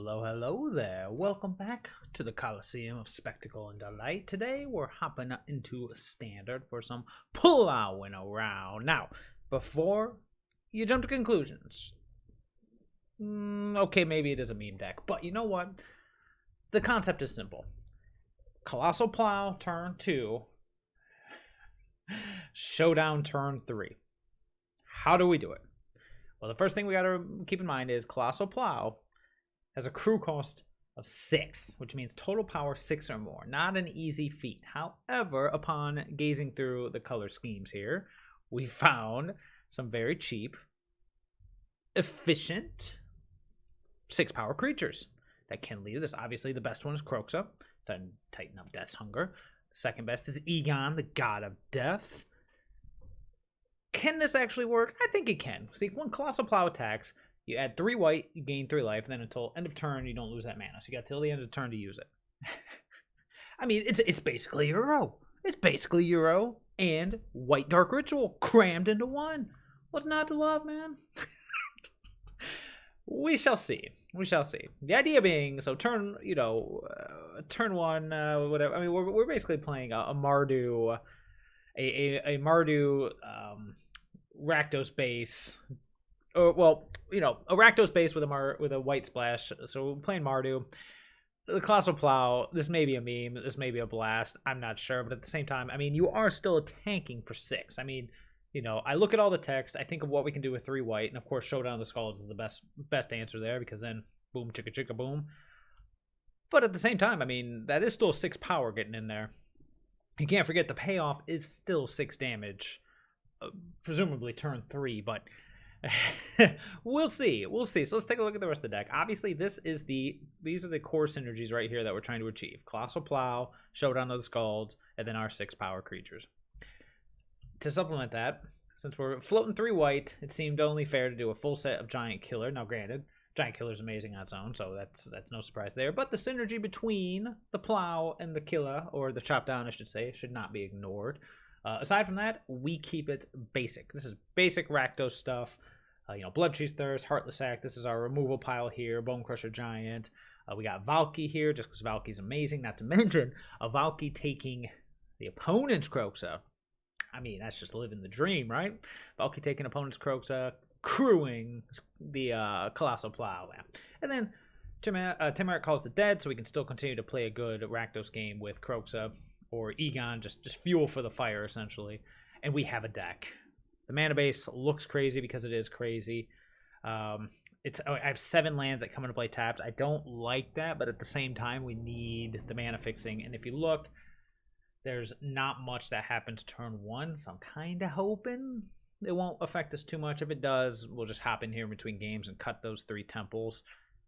hello, hello there. Welcome back to the Coliseum of Spectacle and Delight. Today we're hopping into Standard for some plowing around. Now, before you jump to conclusions, okay, maybe it is a meme deck, but you know what? The concept is simple. Colossal Plow turn 2, Showdown turn 3. How do we do it? Well, the first thing we got to keep in mind is Colossal Plow has a crew cost of 6, which means total power 6 or more. Not an easy feat. However, upon gazing through the color schemes here, we found some very cheap, efficient 6-power creatures that can lead this. Obviously, the best one is Kroxa, Titan of Death's Hunger. The second best is Egon, the God of Death. Can this actually work? I think it can. See, when Colossal Plow attacks, you add 3 white, you gain 3 life, and then until end of turn, you don't lose that mana. So you got till the end of the turn to use it. I mean, it's basically Euro. It's basically Euro and White Dark Ritual crammed into one. What's not to love, man? We shall see. We shall see. The idea being, so turn, turn 1, whatever. I mean, we're basically playing a Mardu, a Mardu Rakdos base. Or, well, a Rakdos base with a white splash. So we're playing Mardu. The Colossal Plow, this may be a meme, this may be a blast, I'm not sure, but at the same time, I mean, you are still tanking for 6. I mean, I look at all the text, I think of what we can do with 3 white, and of course Showdown of the Skalds is the best answer there, because then boom, chicka chicka boom. But at the same time, I mean, that is still 6 power getting in there. You can't forget the payoff is still 6 damage, presumably turn 3, but we'll see. So let's take a look at the rest of the deck. Obviously, these are the core synergies right here that we're trying to achieve. Colossal Plow, Showdown of the Skalds, and then our 6-power creatures. To supplement that, since we're floating 3 white, it seemed only fair to do a full set of Giant Killer. Now, granted, Giant Killer is amazing on its own, so that's no surprise there. But the synergy between the Plow and the Killer, or the Chop Down, I should say, should not be ignored. Aside from that, we keep it basic. This is basic Rakdos stuff. Bloodchief Thirst, Heartless Act. This is our removal pile here. Bonecrusher Giant. We got Valki here, just because Valki's amazing. Not to mention a Valki taking the opponent's Kroxa. I mean, that's just living the dream, right? Valki taking opponent's Kroxa, crewing the Colossal Plow. And then Tymaret calls the dead, so we can still continue to play a good Rakdos game with Kroxa or Egon, just fuel for the fire, essentially. And we have a deck. The mana base looks crazy because it is crazy. I have 7 lands that come into play tapped. I don't like that, but at the same time, we need the mana fixing. And if you look, there's not much that happens turn 1, so I'm kind of hoping it won't affect us too much. If it does, we'll just hop in here in between games and cut those 3 temples.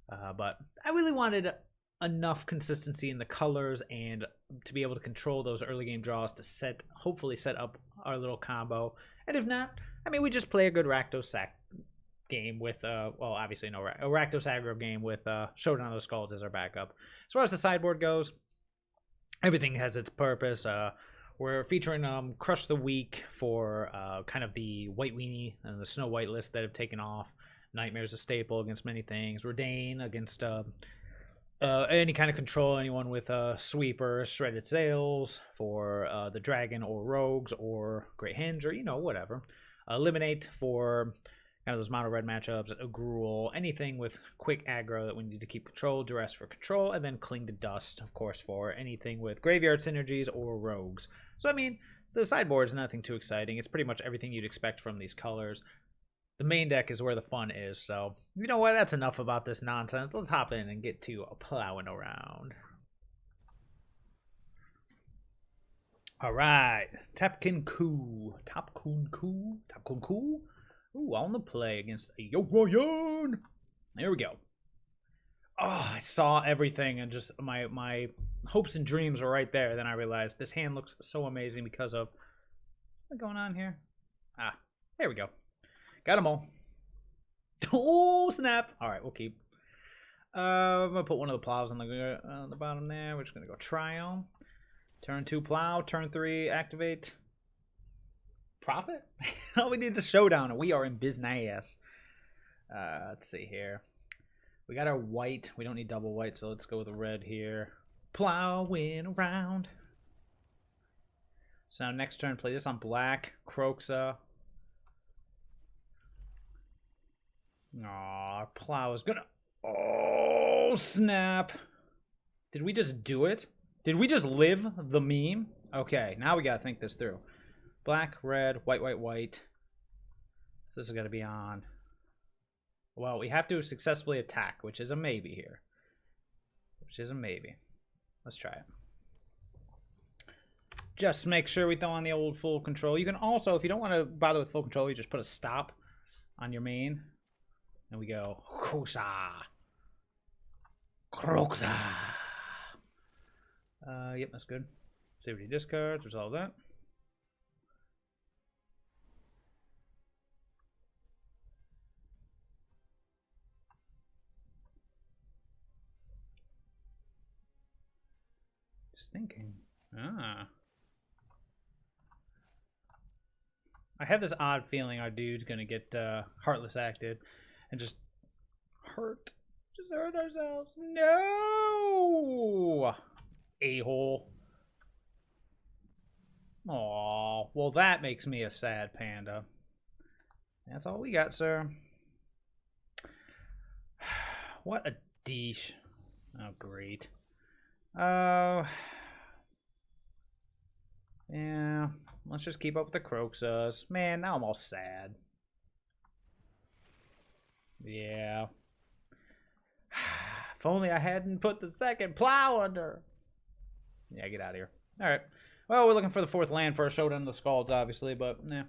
But I really wanted enough consistency in the colors and to be able to control those early game draws to hopefully set up our little combo. And if not, I mean, we just play a good Rakdos sack game with, obviously a Rakdos aggro game with Showdown of the Skalds as our backup. As far as the sideboard goes, everything has its purpose. We're featuring Crush the Weak for kind of the White Weenie and the Snow White list that have taken off. Nightmare's a staple against many things. Redain against any kind of control, anyone with Sweeper, Shredded Sails for the Dragon or Rogues or Great Henge or whatever. Eliminate for kind of those mono red matchups, a Gruul, anything with quick aggro that we need to keep control, Duress for control, and then Cling to Dust, of course, for anything with graveyard synergies or rogues. So, I mean, the sideboard is nothing too exciting. It's pretty much everything you'd expect from these colors. The main deck is where the fun is, so you know what? That's enough about this nonsense. Let's hop in and get to plowing around. All right, Tapkin Koo. Ooh, on the play against a Yorion. There we go. Oh, I saw everything and just my hopes and dreams were right there. Then I realized this hand looks so amazing because of what's going on here. There we go. Got them all. Oh, snap. All right, we'll keep. I'm going to put one of the plows on the bottom there. We're just going to go Triome. Turn 2 plow. Turn 3 activate. Profit? All we need is a Showdown, and we are in business. Let's see here. We got our white. We don't need double white, so let's go with the red here. Plowing around. So now next turn, play this on black. Kroxa. Aw, our plow is gonna... Oh, snap. Did we just do it? Did we just live the meme? Okay, now we gotta think this through. Black, red, white, white, white. This is gonna be on. Well, we have to successfully attack, which is a maybe here. Which is a maybe. Let's try it. Just make sure we throw on the old full control. You can also, if you don't want to bother with full control, you just put a stop on your main. And we go, Kroxa. Kroxa. Yep, that's good. Save any discards, resolve that. Just thinking. I have this odd feeling our dude's gonna get Heartless Acted and just hurt ourselves. No, a-hole. Aw, well that makes me a sad panda. That's all we got, sir. What a douche. Oh, great. Yeah, let's just keep up with the Kroxas. Man, now I'm all sad. Yeah. If only I hadn't put the second plow under. Yeah, get out of here. Alright. Well, we're looking for the fourth land for a showdown of the Skalds, obviously, but, yeah.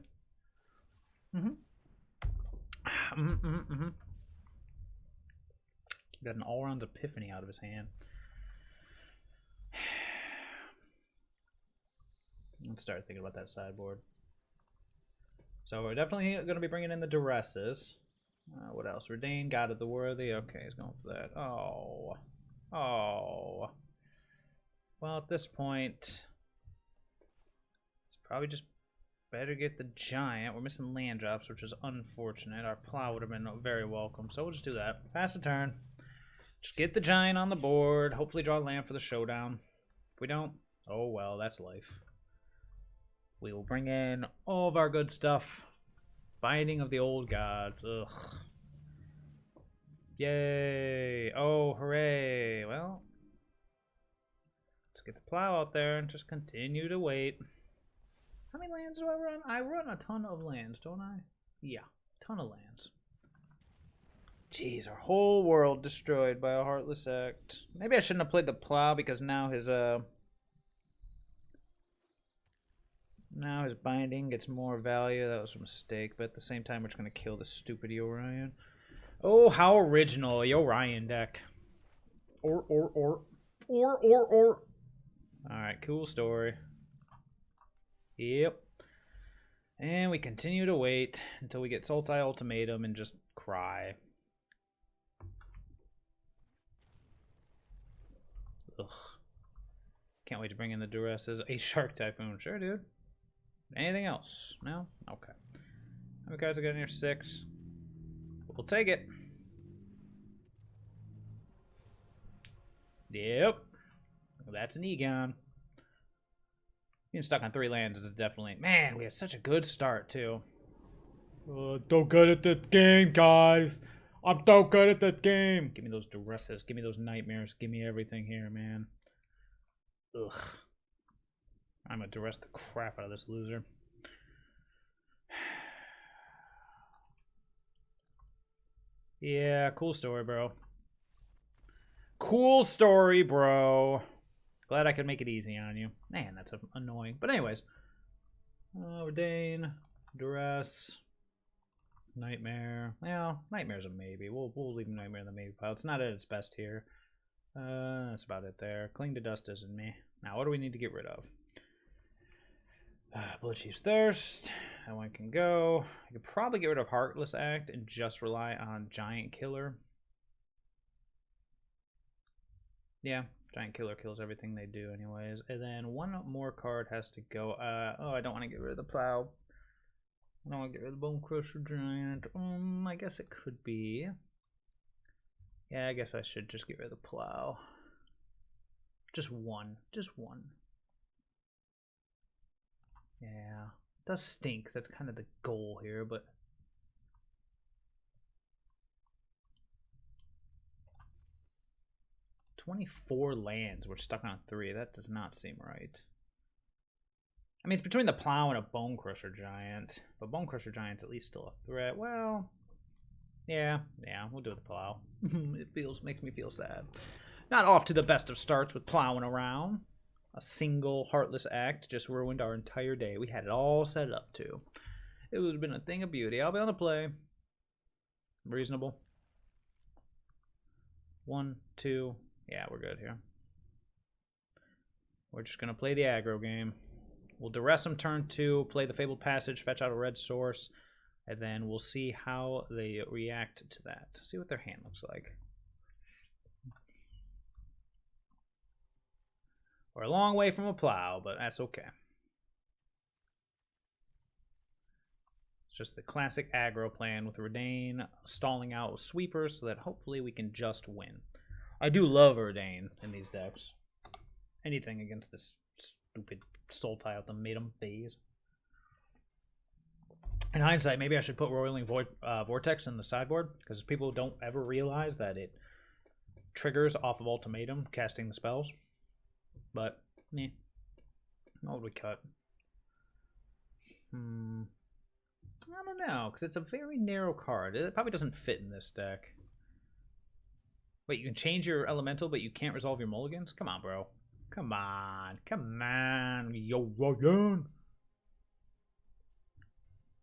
Got an all-round epiphany out of his hand. Let's start thinking about that sideboard. So we're definitely going to be bringing in the Duresses. What else? Redain, God of the Worthy. Okay, he's going for that. Oh. Oh. Well, at this point, it's probably just better get the Giant. We're missing land drops, which is unfortunate. Our plow would have been very welcome, so we'll just do that. Pass the turn. Just get the Giant on the board. Hopefully draw land for the showdown. If we don't, oh well, that's life. We will bring in all of our good stuff. Binding of the Old Gods. Ugh. Yay. Oh, hooray. Well, let's get the plow out there and just continue to wait. How many lands do I run? I run a ton of lands, don't I? Yeah, ton of lands. Jeez, our whole world destroyed by a Heartless Act. Maybe I shouldn't have played the plow because now his binding gets more value. That was a mistake, but at the same time, we're just gonna kill the stupid Yorion. Oh, how original, Yorion deck. Or. Alright, cool story. Yep. And we continue to wait until we get Sultai Ultimatum and just cry. Ugh. Can't wait to bring in the Duresses. A Shark Typhoon. Sure, dude. Anything else? No? Okay. How many cards I got in here? 6. We'll take it. Yep. Well, that's an Egon. Being stuck on 3 lands is definitely... Man, we had such a good start, too. So good at this game, guys. I'm so good at this game. Give me those Duresses. Give me those nightmares. Give me everything here, man. Ugh. I'm gonna Duress the crap out of this loser. Yeah, cool story, bro. Cool story, bro. Glad I could make it easy on you. Man, that's annoying. But anyways. Redain, Duress, Nightmare. Well, Nightmare's a maybe. We'll leave Nightmare in the maybe pile. It's not at its best here. That's about it there. Cling to Dust isn't me. Now, what do we need to get rid of? Bloodchief's Thirst. That one can go. I could probably get rid of Heartless Act and just rely on Giant Killer. Yeah, Giant Killer kills everything they do anyways. And then one more card has to go. Oh, I don't want to get rid of the Plow. I don't want to get rid of the Bonecrusher Giant. I guess it could be Yeah, I guess I should just get rid of the plow. Just one. Just one. Yeah. It does stink, 'cause that's kind of the goal here, but... $24 lands. We're stuck on 3. That does not seem right. I mean, it's between the plow and a Bonecrusher Giant. But Bonecrusher Giant's at least still a threat. Well, yeah, we'll do the plow. It makes me feel sad. Not off to the best of starts with plowing around. A single Heartless Act just ruined our entire day. We had it all set up to. It would have been a thing of beauty. I'll be on the play. Reasonable. 1, 2. Yeah, we're good here. We're just going to play the aggro game. We'll Duress them turn 2, play the Fabled Passage, fetch out a red source, and then we'll see how they react to that. See what their hand looks like. We're a long way from a plow, but that's okay. It's just the classic aggro plan with Redain stalling out with sweepers so that hopefully we can just win. I do love Redain in these decks. Anything against this stupid Sultai ultimatum phase. In hindsight, maybe I should put Roiling Vortex in the sideboard, because people don't ever realize that it triggers off of ultimatum casting the spells. But, what would we cut? I don't know, because it's a very narrow card. It probably doesn't fit in this deck. Wait, you can change your elemental, but you can't resolve your mulligans? Come on, bro. Come on. Come on. Yorion.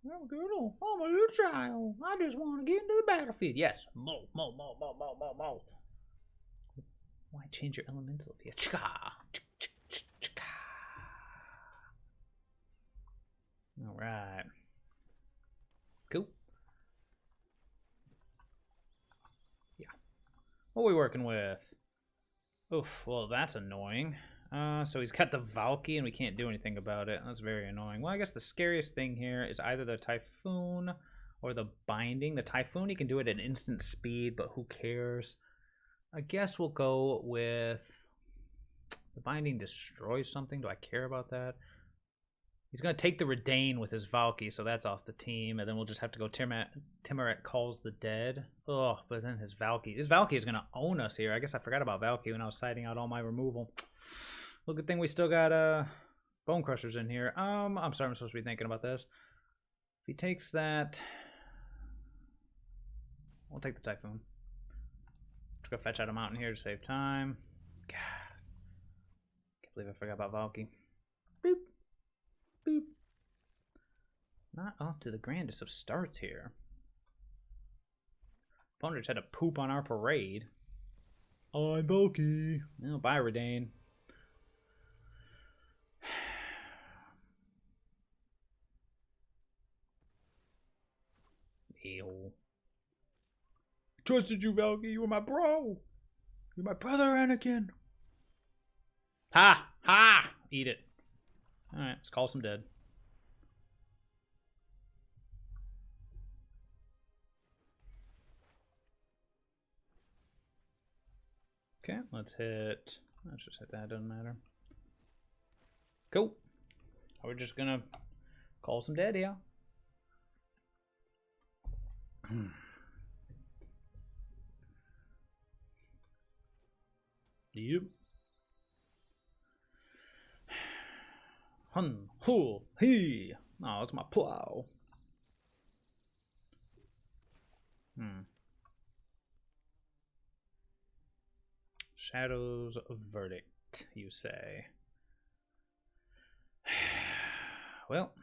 I'm a little child. I just want to get into the battlefield. Yes. Mo. Why change your elemental if you... Alright. Cool. Yeah. What are we working with? Oof, well, that's annoying. So he's got the Valki, and we can't do anything about it. That's very annoying. Well, I guess the scariest thing here is either the Typhoon or the Binding. The Typhoon, he can do it at instant speed, but who cares? I guess we'll go with... The Binding destroys something. Do I care about that? He's going to take the Redain with his Valki, so that's off the team. And then we'll just have to go Tymaret Calls the Dead. Oh, but then his Valki is going to own us here. I guess I forgot about Valki when I was citing out all my removal. Well, good thing we still got Bonecrushers in here. I'm sorry, I'm supposed to be thinking about this. If he takes that... We'll take the Typhoon. Let's go fetch out a mountain here to save time. God. Can't believe I forgot about Valki. Boop. Boop. Not off to the grandest of starts here. Opponents had to poop on our parade. I'm Valki. Oh, bye, Redain. Ew. Trusted you, Valki. You were my bro. You're my brother, Anakin. Ha! Ha! Eat it. Alright, let's call some dead. Okay, let's hit... Let's just hit that, doesn't matter. Cool. We're just gonna call some dead here. Yep. Hun, hoo, he. Oh, it's my plow. Shadow's verdict, you say. Well,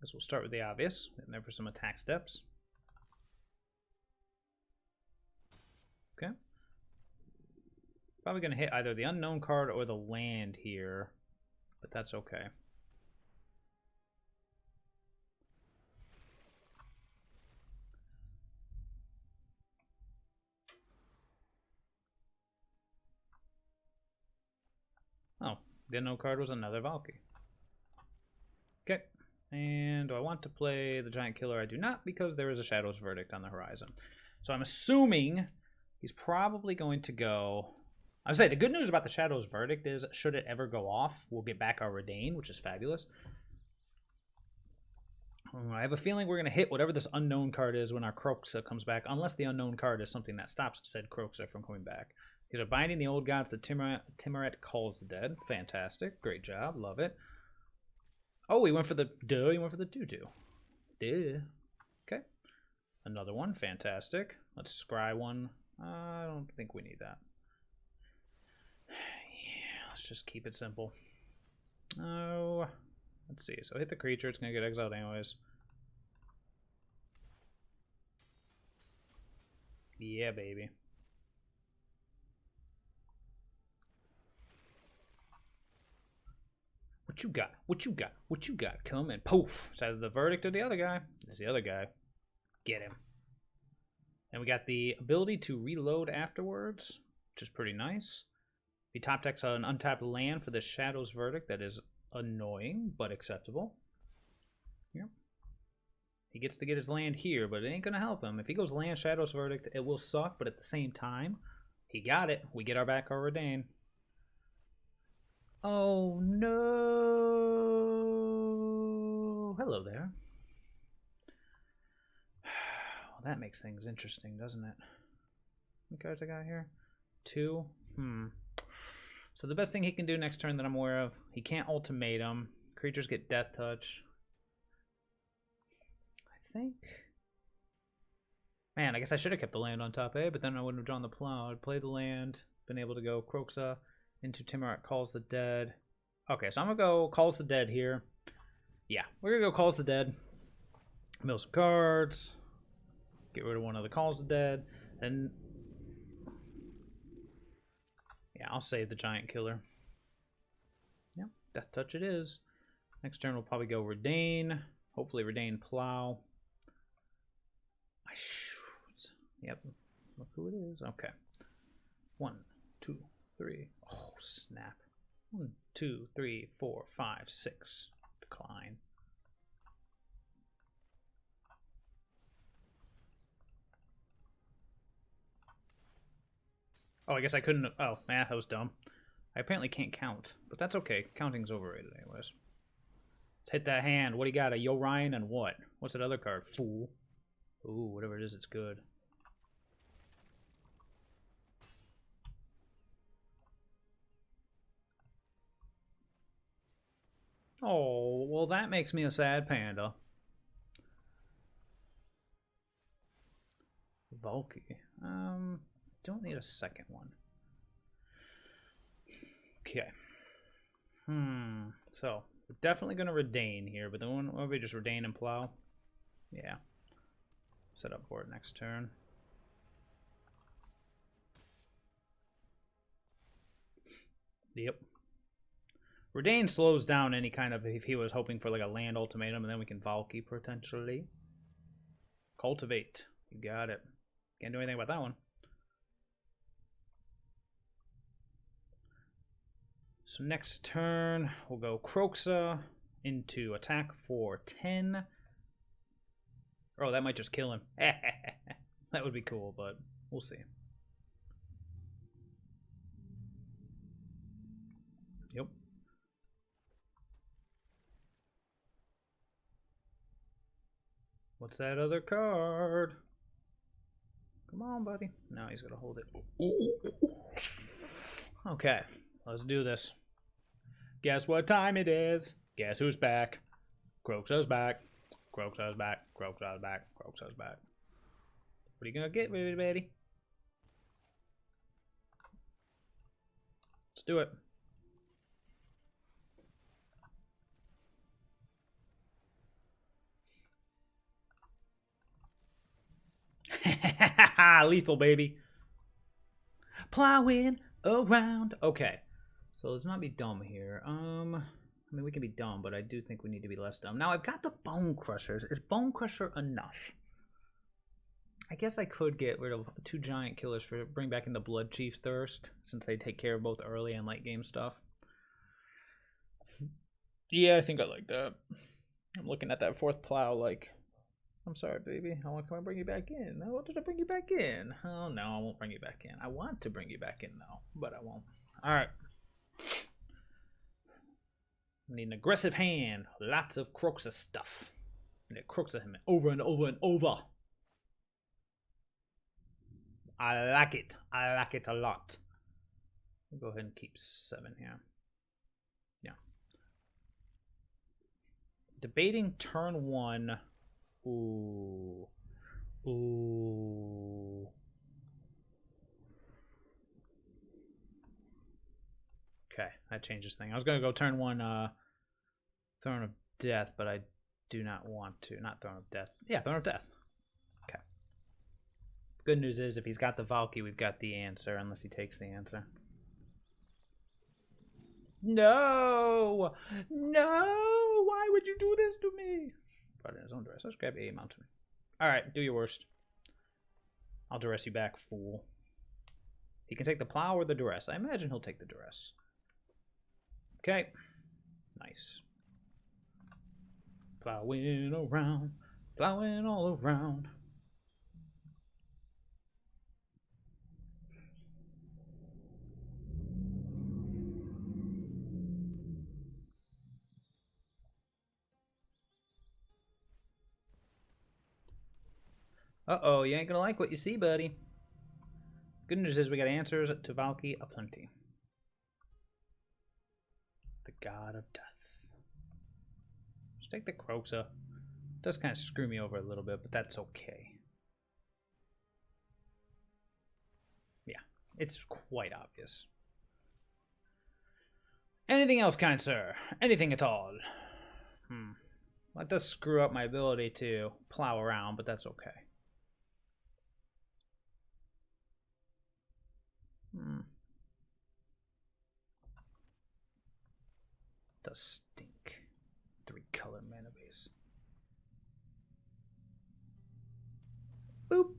guess we'll start with the obvious. And there for some attack steps. Okay. Probably going to hit either the unknown card or the land here, but that's okay. Oh, the unknown card was another Valki. Okay, and do I want to play the Giant Killer? I do not, because there is a Shadow's Verdict on the horizon. So I'm assuming He's probably going to go... I say the good news about the Shadow's Verdict is, should it ever go off, we'll get back our Redain, which is fabulous. I have a feeling we're going to hit whatever this unknown card is when our Kroxa comes back, unless the unknown card is something that stops said Kroxa from coming back. These are Binding the Old Gods, the Tymaret Calls the Dead. Fantastic. Great job. Love it. Oh, he went for the duh. He went for the 2-2. Duh. Okay. Another one. Fantastic. Let's scry one. I don't think we need that. Yeah, let's just keep it simple. Oh, let's see. So hit the creature. It's going to get exiled anyways. Yeah, baby. What you got? What you got? What you got? Come and poof. It's either the verdict or the other guy. It's the other guy. Get him. And we got the ability to reload afterwards, which is pretty nice. We top decks an untapped land for the Shadow's Verdict. That is annoying, but acceptable. Yep. He gets to get his land here, but it ain't going to help him. If he goes land Shadow's Verdict, it will suck, but at the same time, he got it. We get our back our Redain. Oh, no. Hello there. Well, that makes things interesting, doesn't it? How many cards I got here? 2. So the best thing he can do next turn that I'm aware of, he can't ultimatum. Creatures get Death Touch. I think... Man, I guess I should have kept the land on top, eh? But then I wouldn't have drawn the plow. I'd play the land, been able to go Kroxa into Temple Calls the Dead. Okay, so I'm going to go Calls the Dead here. Yeah, we're going to go Calls the Dead. Mill some cards. Get rid of one of the Calls the Dead. And... yeah, I'll save the Giant Killer. Yep, Death Touch it is. Next turn we'll probably go Redain. Hopefully Redain Plow. Yep, look who it is. Okay. 1, 2, 3. Oh, snap. 1, 2, 3, 4, 5, 6. Decline. Oh, I guess I couldn't... oh, man, that was dumb. I apparently can't count, but that's okay. Counting's overrated anyways. Let's hit that hand. What do you got? A Yorion and what? What's that other card? Fool. Ooh, whatever it is, it's good. Oh, well, that makes me a sad panda. Valki. Don't need a second one. Okay. So, we're definitely going to Redain here, but then why don't we just Redain and Plow? Yeah. Set up for it next turn. Yep. Redain slows down any kind of, if he was hoping for like a land ultimatum, and then we can Valki potentially. Cultivate. You got it. Can't do anything about that one. So next turn, we'll go Kroxa into attack for 10. Oh, that might just kill him. That would be cool, but we'll see. Yep. What's that other card? Come on, buddy. Now he's going to hold it. Okay, let's do this. Guess what time it is? Guess who's back? Kroxa's back. Kroxa's back. Kroxa's back. Kroxa's back. What are you going to get, baby? Let's do it. Lethal, baby. Plowing around. Okay. So let's not be dumb here. I mean, we can be dumb, but I do think we need to be less dumb. Now, I've got the Bonecrushers. Is Bonecrusher enough? I guess I could get rid of 2 Giant Killers for bring back in the Bloodchief's Thirst, since they take care of both early and late game stuff. Yeah, I think I like that. I'm looking at that 4th Plow like, I'm sorry, baby. I want to come and bring you back in. I wanted to bring you back in. Oh, no, I won't bring you back in. I want to bring you back in, though, but I won't. All right. I need an aggressive hand. Lots of Kroxa stuff. I need to Kroxa him over and over and over. I like it. I like it a lot. We'll go ahead and keep 7 here. Yeah. Debating turn 1. Ooh. Ooh. Okay, that changes things. I was going to go turn 1 Throne of Death, but I do not want to. Not Throne of Death. Yeah, Throne of Death. Okay. Good news is if he's got the Valki, we've got the answer, unless he takes the answer. No! No! Why would you do this to me? Brought in his own Duress. Let's grab a mountain. Alright, do your worst. I'll Duress you back, fool. He can take the Plow or the Duress. I imagine he'll take the Duress. Okay. Nice. Plowing around. Plowing all around. Uh-oh, you ain't gonna like what you see, buddy. Good news is we got answers to Valki aplenty. The God of Death. Just take the Kroxa. Does kind of screw me over a little bit, but that's okay. Yeah, it's quite obvious. Anything else, kind sir? Anything at all? Well, that does screw up my ability to plow around, but that's okay. Does stink. 3-color mana base. Boop.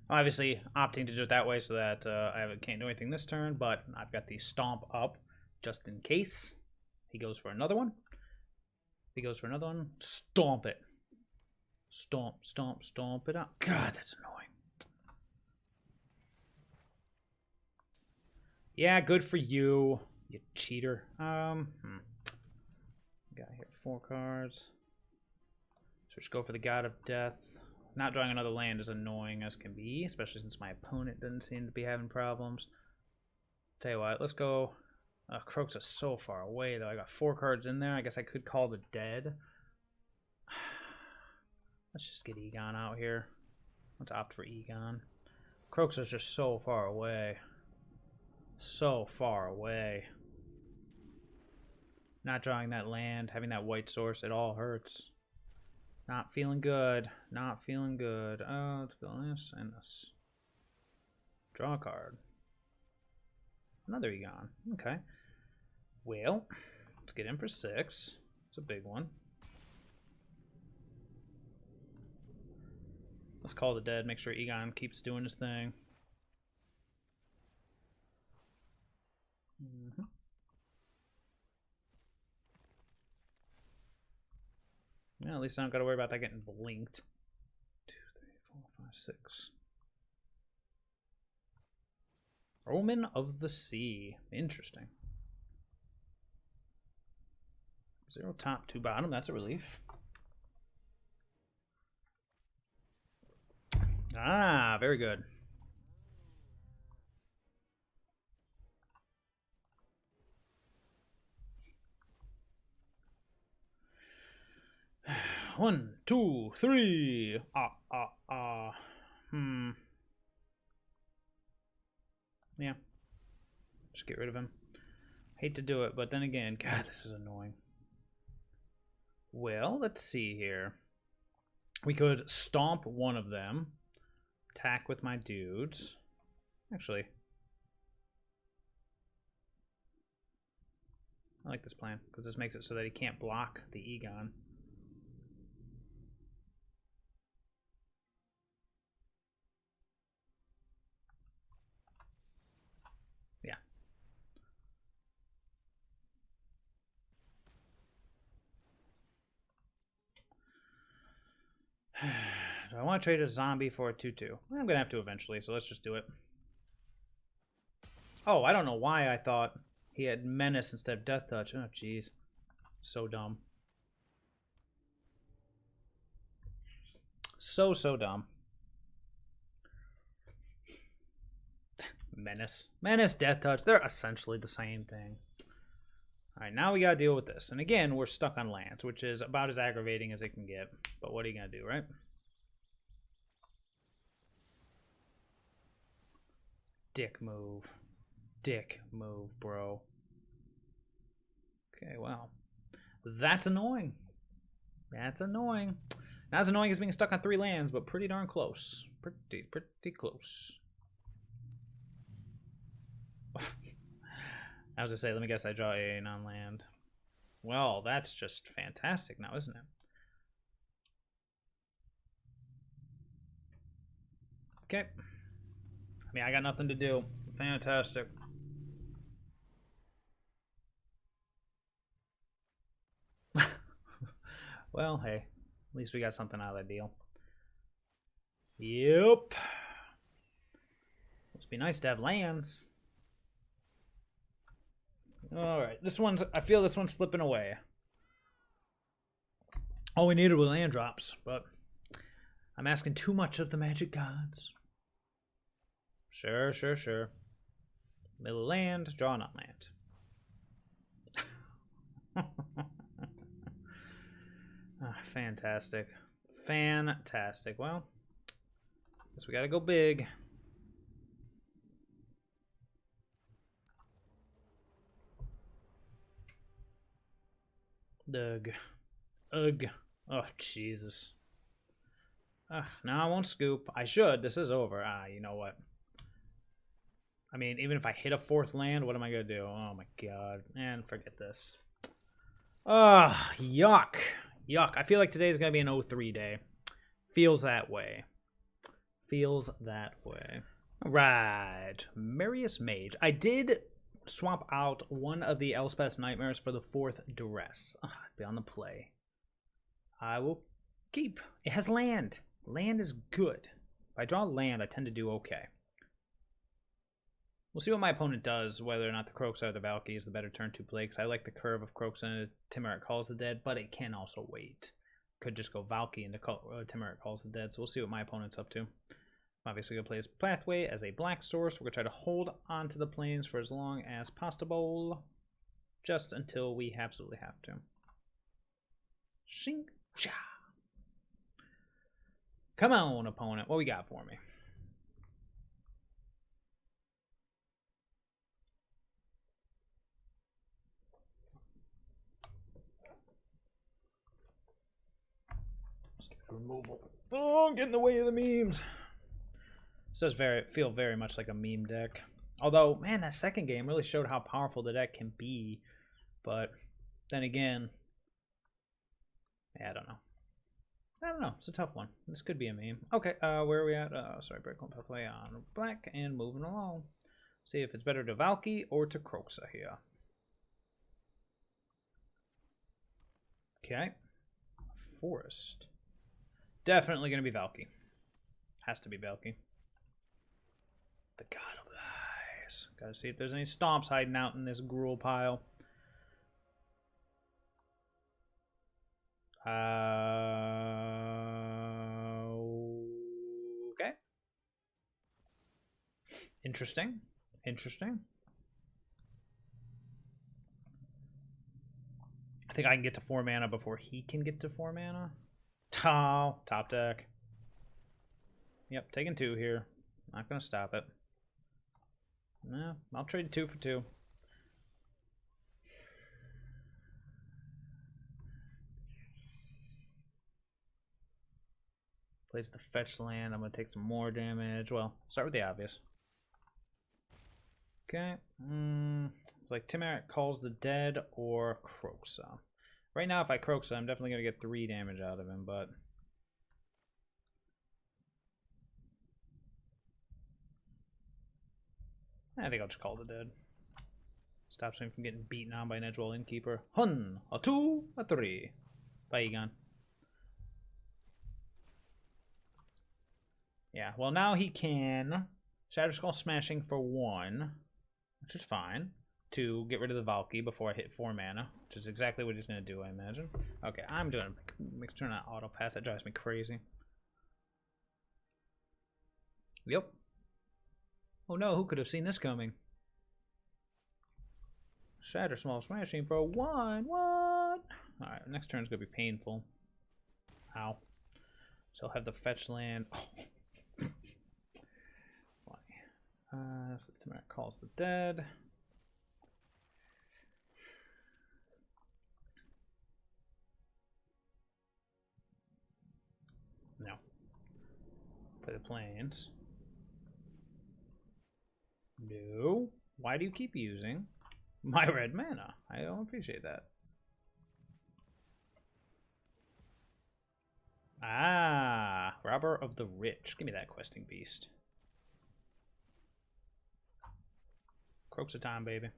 Obviously, opting to do it that way so that I can't do anything this turn, but I've got the Stomp up just in case. He goes for another one. He goes for another one. Stomp it. Stomp, stomp, stomp it out. God, that's annoying. Yeah, good for you, you cheater. Got here 4 cards. So just go for the God of Death. Not drawing another land is annoying as can be, especially since my opponent doesn't seem to be having problems. Tell you what, let's go. Kroxa's so far away, though. I got 4 cards in there. I guess I could call the dead. Let's just get Egon out here. Let's opt for Egon. Kroxa's just so far away. So far away. Not drawing that land, having that white source, it all hurts. Not feeling good. Not feeling good. Oh, let's go this and this. Draw a card. Another Egon. Okay. Well, let's get in for 6. It's a big one. Let's call the dead. Make sure Egon keeps doing his thing. Yeah, at least I don't got to worry about that getting blinked. 2, 3, 4, 5, 6. Omen of the Sea. Interesting. 0 top, 2 bottom. That's a relief. Ah, very good. One, 2, 3. Yeah. Just get rid of him. Hate to do it, but then again, God, this is annoying. Well, let's see here. We could stomp one of them. Attack with my dudes. Actually, I like this plan, because this makes it so that he can't block the Egon. Yeah. Do I want to trade a zombie for a 2/2? I'm going to have to eventually, so let's just do it. Oh, I don't know why I thought he had Menace instead of Death Touch. Oh, jeez. So dumb. So dumb. Menace. Menace, Death Touch, they're essentially the same thing. Alright, now we gotta deal with this. And again, we're stuck on lands, which is about as aggravating as it can get. But what are you gonna do, right? Dick move. Dick move, bro. Okay, well. That's annoying. That's annoying. Not as annoying as being stuck on 3 lands, but pretty darn close. Pretty close. I was gonna say, let me guess, I draw a non-land. Well, that's just fantastic now, isn't it? Okay. I mean, I got nothing to do. Fantastic. Well, hey, at least we got something out of that deal. Yep. Must be nice to have lands. Alright, this one's, I feel this one's slipping away. All we needed were land drops, but I'm asking too much of the magic gods. Sure. Middle land, draw not land. Fantastic. Fantastic. Well, guess we gotta go big. Ugh. Ugh. Oh, Jesus. Now I won't scoop. I should. This is over. You know what? I mean, even if I hit a 4th land, what am I going to do? Oh, my God. Man, forget this. Yuck. Yuck. I feel like today's going to be an 0-3 day. Feels that way. Feels that way. All right. Marius Mage. I did swap out one of the Elspeth's Nightmares for the 4th Duress. It'd be on the play. I will keep. It has land. Land is good. If I draw land, I tend to do okay. We'll see what my opponent does, whether or not the Kroxa or the Valki is the better turn to play, because I like the curve of Kroxa and Tymaret Calls the Dead, but it can also wait. Could just go Valki into Tymaret Calls the Dead, so we'll see what my opponent's up to. I'm obviously going to play this Pathway as a black source. We're going to try to hold on to the plains for as long as possible, just until we absolutely have to. Shing cha. Come on, opponent. What we got for me? Removal. Oh, I'm getting in the way of the memes. This does feel very much like a meme deck. Although, man, that second game really showed how powerful the deck can be. But then again, yeah, I don't know. It's a tough one. This could be a meme. Okay, where are we at? Sorry, Brightclimb Pathway on black and moving along. See if it's better to Valki or to Kroxa here. Okay. Forest. Definitely going to be Valki. Has to be Valki. The God of the Eyes. Gotta see if there's any stomps hiding out in this Gruul pile. Okay. Interesting. Interesting. I think I can get to 4 mana before he can get to 4 mana. Top deck. Yep, taking 2 here. Not going to stop it. No, I'll trade 2 for 2. Plays the fetch land. I'm going to take some more damage. Well, start with the obvious. Okay. It's like Tymaret Calls the Dead or Kroxa. Right now, if I Kroxa, I'm definitely going to get 3 damage out of him, but... I think I'll just Call the Dead. Stops him from getting beaten on by an Edgewall Innkeeper. Hun! A 2, a 3. By Egon. Yeah, well, now he can Shatter Skull Smashing for 1, which is fine. 2, get rid of the Valki before I hit 4 mana, which is exactly what he's going to do, I imagine. Okay, I'm doing a mixed turn on auto pass. That drives me crazy. Yep. Oh no, who could have seen this coming? Shatter Small Smashing for 1. What? Alright, next turn's going to be painful. Ow. So I'll have the fetch land. Oh. Funny. So Tymaret calls the dead. No. Play the plains. No. Why do you keep using my red mana? I don't appreciate that. Ah, Robber of the Rich. Give me that questing beast. Kroxa time, baby.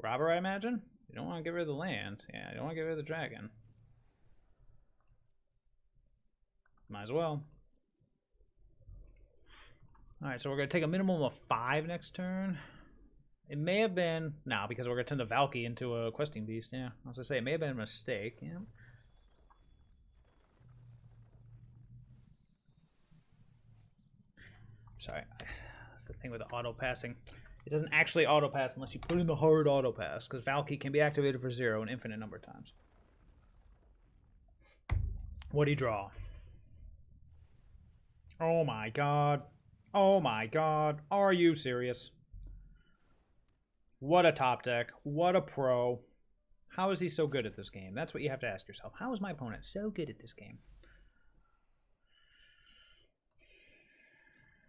Robber, I imagine? You don't want to get rid of the land. Yeah, you don't want to get rid of the dragon. Might as well. Alright, so we're going to take a minimum of 5 next turn. It may have been... No, because we're going to turn the Valki into a questing beast. Yeah, I was going to say, it may have been a mistake. Yeah. Sorry. That's the thing with the auto-passing. It doesn't actually auto-pass unless you put in the hard auto-pass, because Valki can be activated for 0 an infinite number of times. What do you draw? Oh my god. Oh my god. Are you serious? What a top deck. What a pro. How is he so good at this game? That's what you have to ask yourself. How is my opponent so good at this game?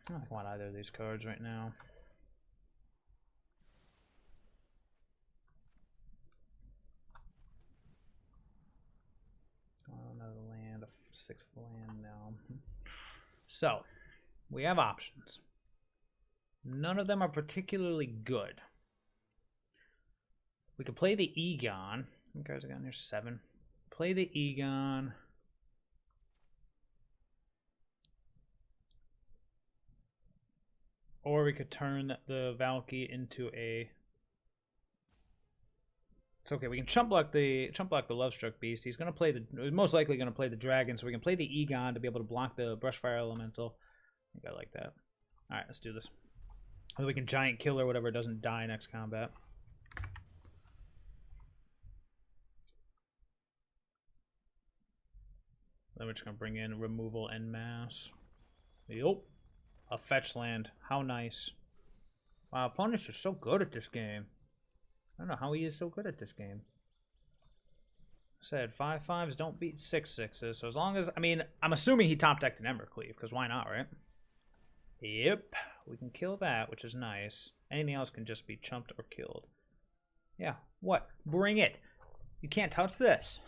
I don't want either of these cards right now. Oh, another land, a 6th land now. So, we have options. None of them are particularly good. We could play the Egon. How many cards I got in here? 7. Play the Egon. Or we could turn the Valki into a... It's okay. We can chump block the Lovestruck Beast. He's gonna play most likely gonna play the Dragon, so we can play the Egon to be able to block the Brushfire Elemental. I think I like that. All right, let's do this. Or we can Giant Kill or whatever doesn't die next combat. Then we're just gonna bring in removal en masse. Yup. A fetch land. How nice. Wow, opponents are so good at this game. I don't know how he is so good at this game. I said 5/5s don't beat 6/6s. So as long as, I mean, I'm assuming he top decked an Embercleave, because why not, right? Yep. We can kill that, which is nice. Anything else can just be chumped or killed. Yeah. What? Bring it. You can't touch this.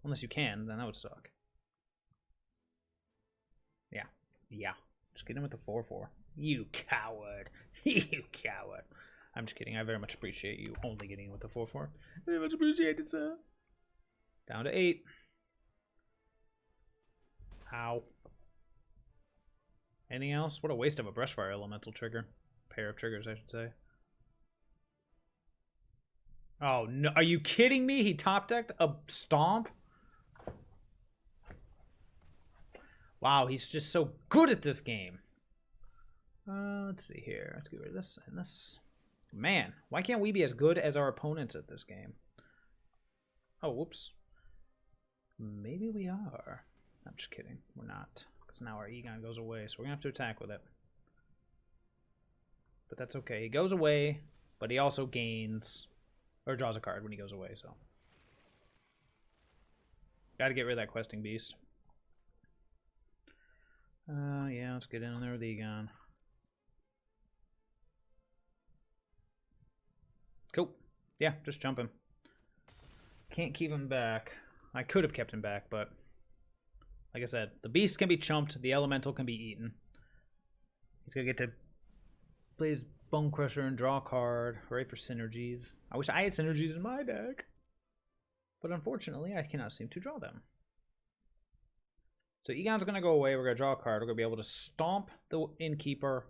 Unless you can, then that would suck. Yeah. Yeah. Just get him with the 4/4. You coward. You coward. I'm just kidding. I very much appreciate you only getting in with the 4/4. Very much appreciate it, sir. Down to 8. Ow. Anything else? What a waste of a Brushfire Elemental trigger. Pair of triggers, I should say. Oh, no. Are you kidding me? He top decked a Stomp? Wow, he's just so good at this game. Let's see here. Let's get rid of this and this. Man, why can't we be as good as our opponents at this game? Oh, whoops. Maybe we are. I'm just kidding. We're not. Because now our Egon goes away, so we're going to have to attack with it. But that's okay. He goes away, but he also gains, or draws a card when he goes away, so. Got to get rid of that questing beast. Yeah, let's get in there with Egon. Cool. Yeah, just jump him. Can't keep him back. I could have kept him back, but like I said, the beast can be chumped, the elemental can be eaten. He's gonna get to play his Bonecrusher and draw a card, right, for synergies. I wish I had synergies in my deck, but unfortunately I cannot seem to draw them. So Egon's going to go away. We're going to draw a card. We're going to be able to stomp the Innkeeper,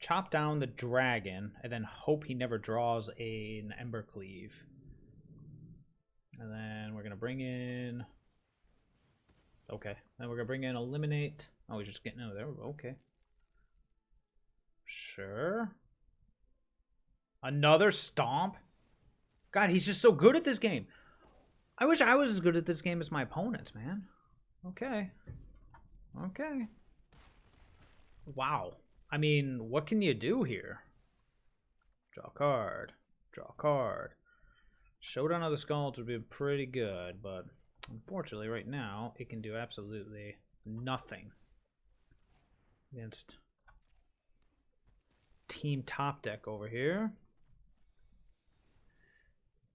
chop down the dragon, and then hope he never draws an Embercleave. And then we're going to bring in... Okay. Then we're going to bring in Eliminate. Oh, we're just getting out of there. Okay. Sure. Another stomp? God, he's just so good at this game. I wish I was as good at this game as my opponents, man. Okay. Okay. Wow. I mean, what can you do here? Draw a card. Draw a card. Showdown of the Skalds would be pretty good, but unfortunately right now it can do absolutely nothing against Team Top Deck over here.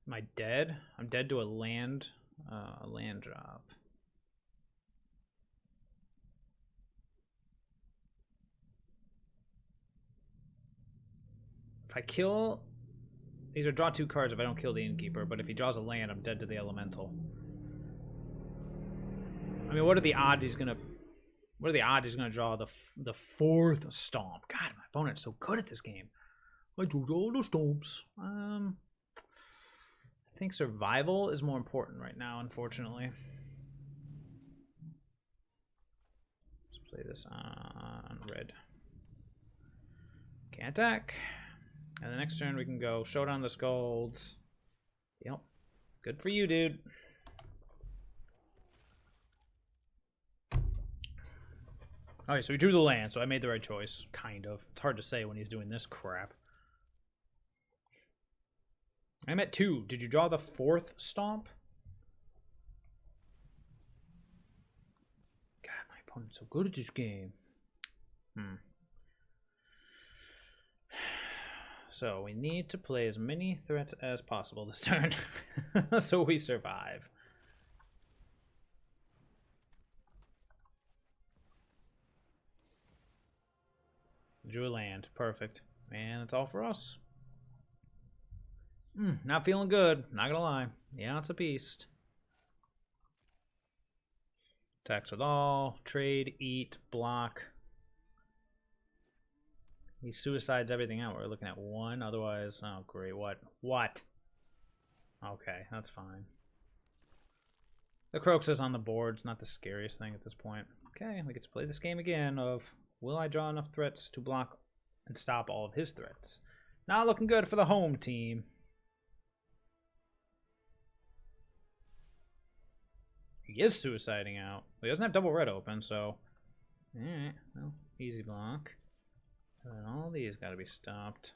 Am I dead? I'm dead to a land drop. If I kill... These are draw 2 cards if I don't kill the Innkeeper, but if he draws a land, I'm dead to the Elemental. I mean, what are the odds he's gonna... What are the odds he's gonna draw the 4th Stomp? God, my opponent's so good at this game. I drew all the Stomps. I think survival is more important right now, unfortunately. Let's play this on red. Can't attack. And the next turn we can go Showdown the Skalds. Yep. Good for you, dude. Alright, so he drew the land, so I made the right choice. Kind of. It's hard to say when he's doing this crap. I'm at 2. Did you draw the 4th Stomp? God, my opponent's so good at this game. So we need to play as many threats as possible this turn so we survive. Drew a land. Perfect. And that's all for us. Not feeling good. Not gonna lie. Yeah, it's a beast. Attacks with all. Trade, eat, block. He suicides everything out. We're looking at 1. Otherwise, oh great. What? What? Okay, that's fine. The Kroxa's on the board. It's not the scariest thing at this point. Okay, we get to play this game again of will I draw enough threats to block and stop all of his threats? Not looking good for the home team. He is suiciding out. He doesn't have double red open, so... Alright, well, easy block. And then all these gotta be stopped.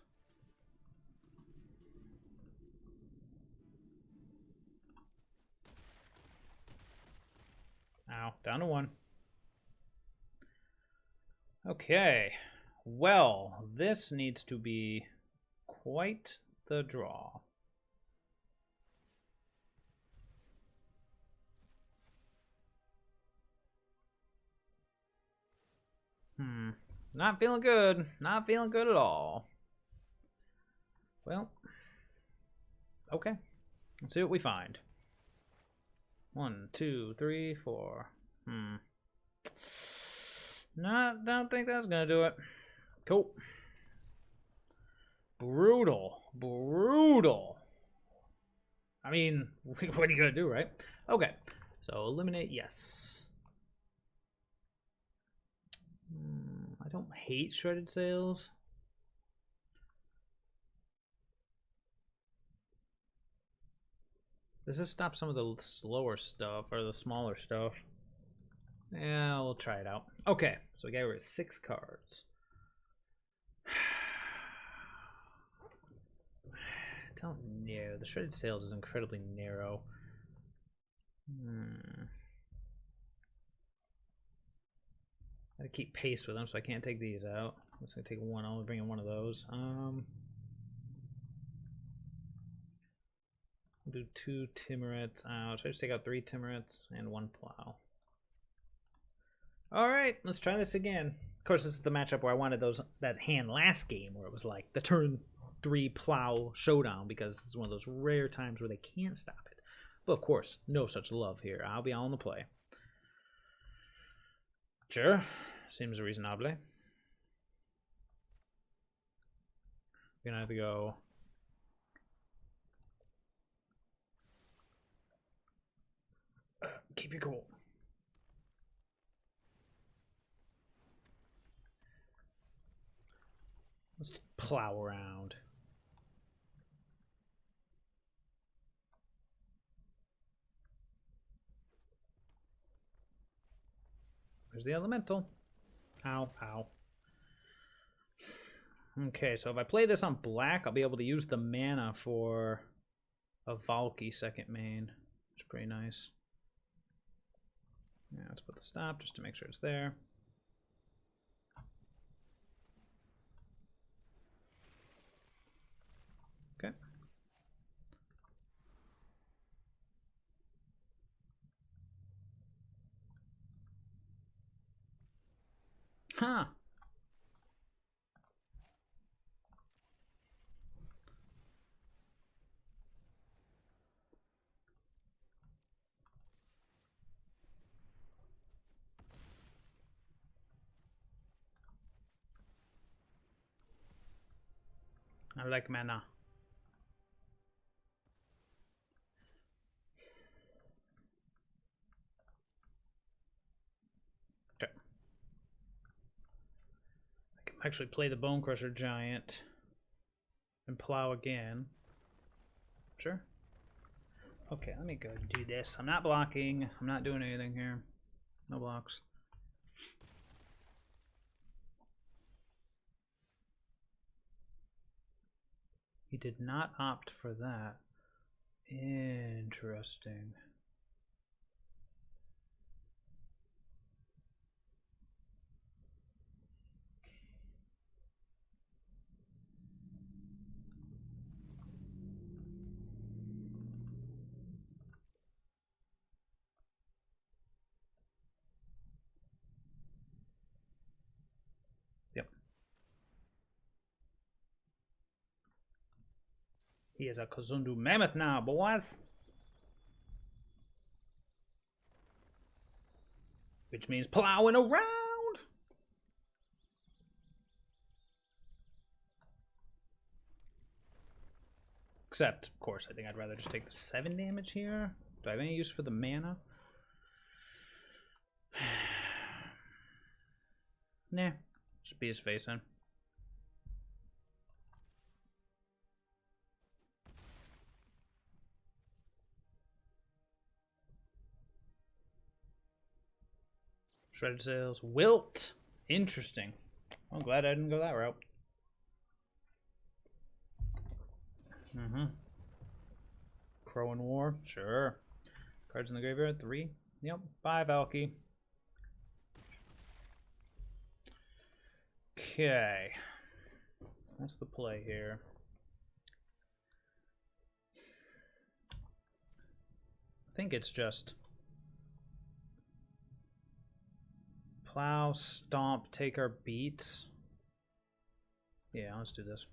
Ow, down to 1. Okay, well, this needs to be quite the draw. Not feeling good. Not feeling good at all. Well, okay. Let's see what we find. 1, 2, 3, 4. Don't think that's gonna do it. Cool. Brutal. Brutal. I mean, what are you gonna do, right? Okay. So eliminate, yes. I don't hate shredded sails. Does this stop some of the slower stuff or the smaller stuff? Yeah, we'll try it out. Okay, so we got rid of 6 cards. Don't know. The shredded sails is incredibly narrow. I gotta keep pace with them, so I can't take these out. I'm just gonna take 1. I'll bring in 1 of those. We'll do 2 Tymarets out. Should I just take out 3 Tymarets and 1 Plow? All right, let's try this again. Of course, this is the matchup where I wanted that hand last game, where it was like the turn 3 Plow Showdown, because this is one of those rare times where they can't stop it. But of course, no such love here. I'll be on the play. Sure. Seems reasonable. We're gonna have to go. Keep you cool. Let's plow around. There's the elemental. Ow, ow. Okay, so if I play this on black, I'll be able to use the mana for a Valki second main. It's pretty nice. Yeah, let's put the stop just to make sure it's there. Okay. Huh. I like mana. Okay. I can actually play the Bonecrusher Giant and plow again. Sure. Okay, let me go do this. I'm not blocking. I'm not doing anything here. No blocks. He did not opt for that. Interesting. Yep. He is a Kazundu Mammoth now, boys. Which means plowing around. Except, of course, I think I'd rather just take the 7 damage here. Do I have any use for the mana? Nah. Just be his face then. Shredded sails. Wilt. Interesting. I'm glad I didn't go that route. Crow and War. Sure. Cards in the graveyard. 3. Yep. 5 Valki. Okay. That's the play here. I think it's just plow, stomp, take our beats. Yeah, let's do this.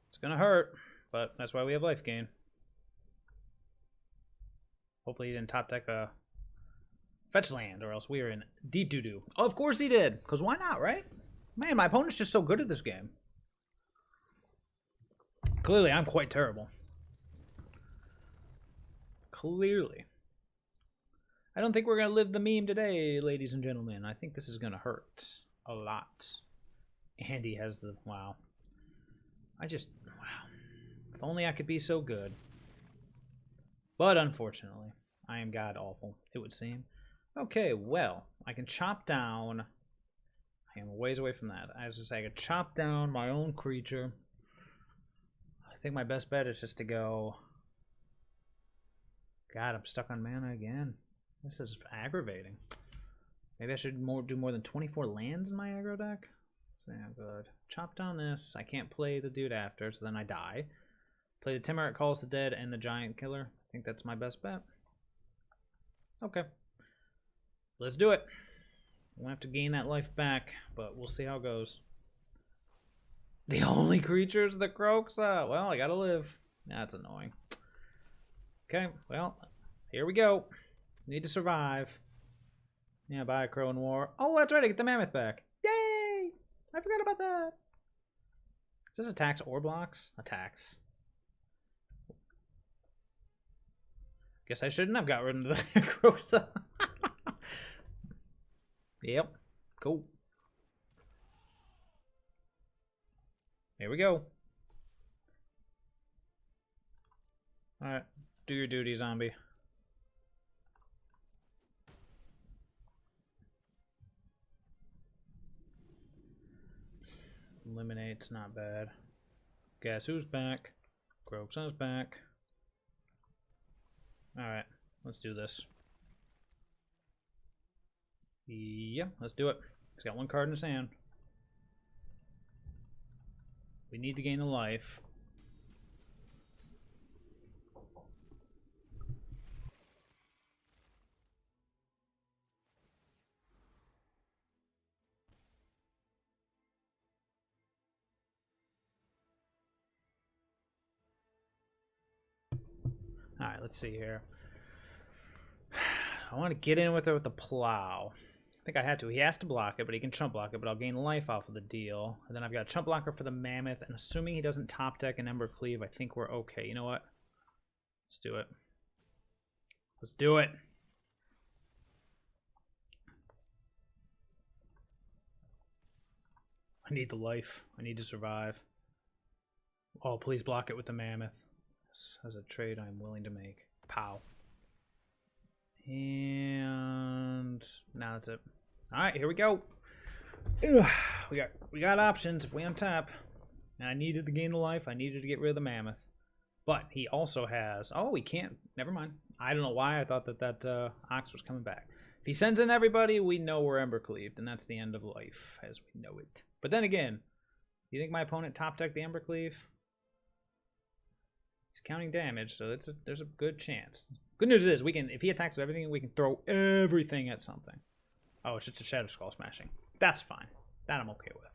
It's gonna hurt, but that's why we have life gain. Hopefully he didn't top deck a fetch land, or else we are in deep doo-doo. Of course he did, because why not, right? Man, my opponent's just so good at this game. Clearly, I'm quite terrible. Clearly. I don't think we're going to live the meme today, ladies and gentlemen. I think this is going to hurt a lot. And he has the... Wow. Wow. If only I could be so good. But unfortunately, I am god-awful, it would seem. Okay, well, I can chop down... I am a ways away from that. I was going to say, I could chop down my own creature. I think my best bet is just to go... God, I'm stuck on mana again. This is aggravating. Maybe I should do more than 24 lands in my aggro deck. So yeah, good. Chop down this. I can't play the dude after, so then I die. Play the Tymaret Calls the Dead and the Giant Killer. I think that's my best bet. Okay. Let's do it. We'll have to gain that life back, but we'll see how it goes. The only creature is the Kroxa. Well, I gotta live. That's annoying. Okay, well, here we go. Need to survive. Yeah, buy a crow in war. Oh, that's right, I get the mammoth back. Yay! I forgot about that. Is this attacks or blocks? Attacks. Guess I shouldn't have got rid of the Kroxa. Yep. Cool. Here we go. Alright. Do your duty, zombie. Eliminate's not bad. Guess who's back? Kroxa's back. Alright, let's do this. Yeah, let's do it. He's got one card in his hand. We need to gain the life. Alright, let's see here. I want to get in with her with the plow. I think I had to. He has to block it, but he can chump block it, but I'll gain life off of the deal. And then I've got a chump blocker for the mammoth, and assuming he doesn't top deck an Ember Cleave, I think we're okay. You know what? Let's do it. Let's do it. I need the life. I need to survive. Oh, please block it with the mammoth. This is a trade I'm willing to make. Pow. And now that's it. All right, here we go. Ugh, we got options if we untap. And I needed to gain the life. I needed to get rid of the mammoth. But he also has. Oh, he can't. Never mind. I don't know why I thought that ox was coming back. If he sends in everybody, we know we're Ember Cleaved, and that's the end of life as we know it. But then again, do you think my opponent top decked the Ember Cleave? He's counting damage, so there's a good chance. Good news is we can, if he attacks with everything, we can throw everything at something. Oh, it's just a Shadow Skull smashing. That's fine. That I'm okay with.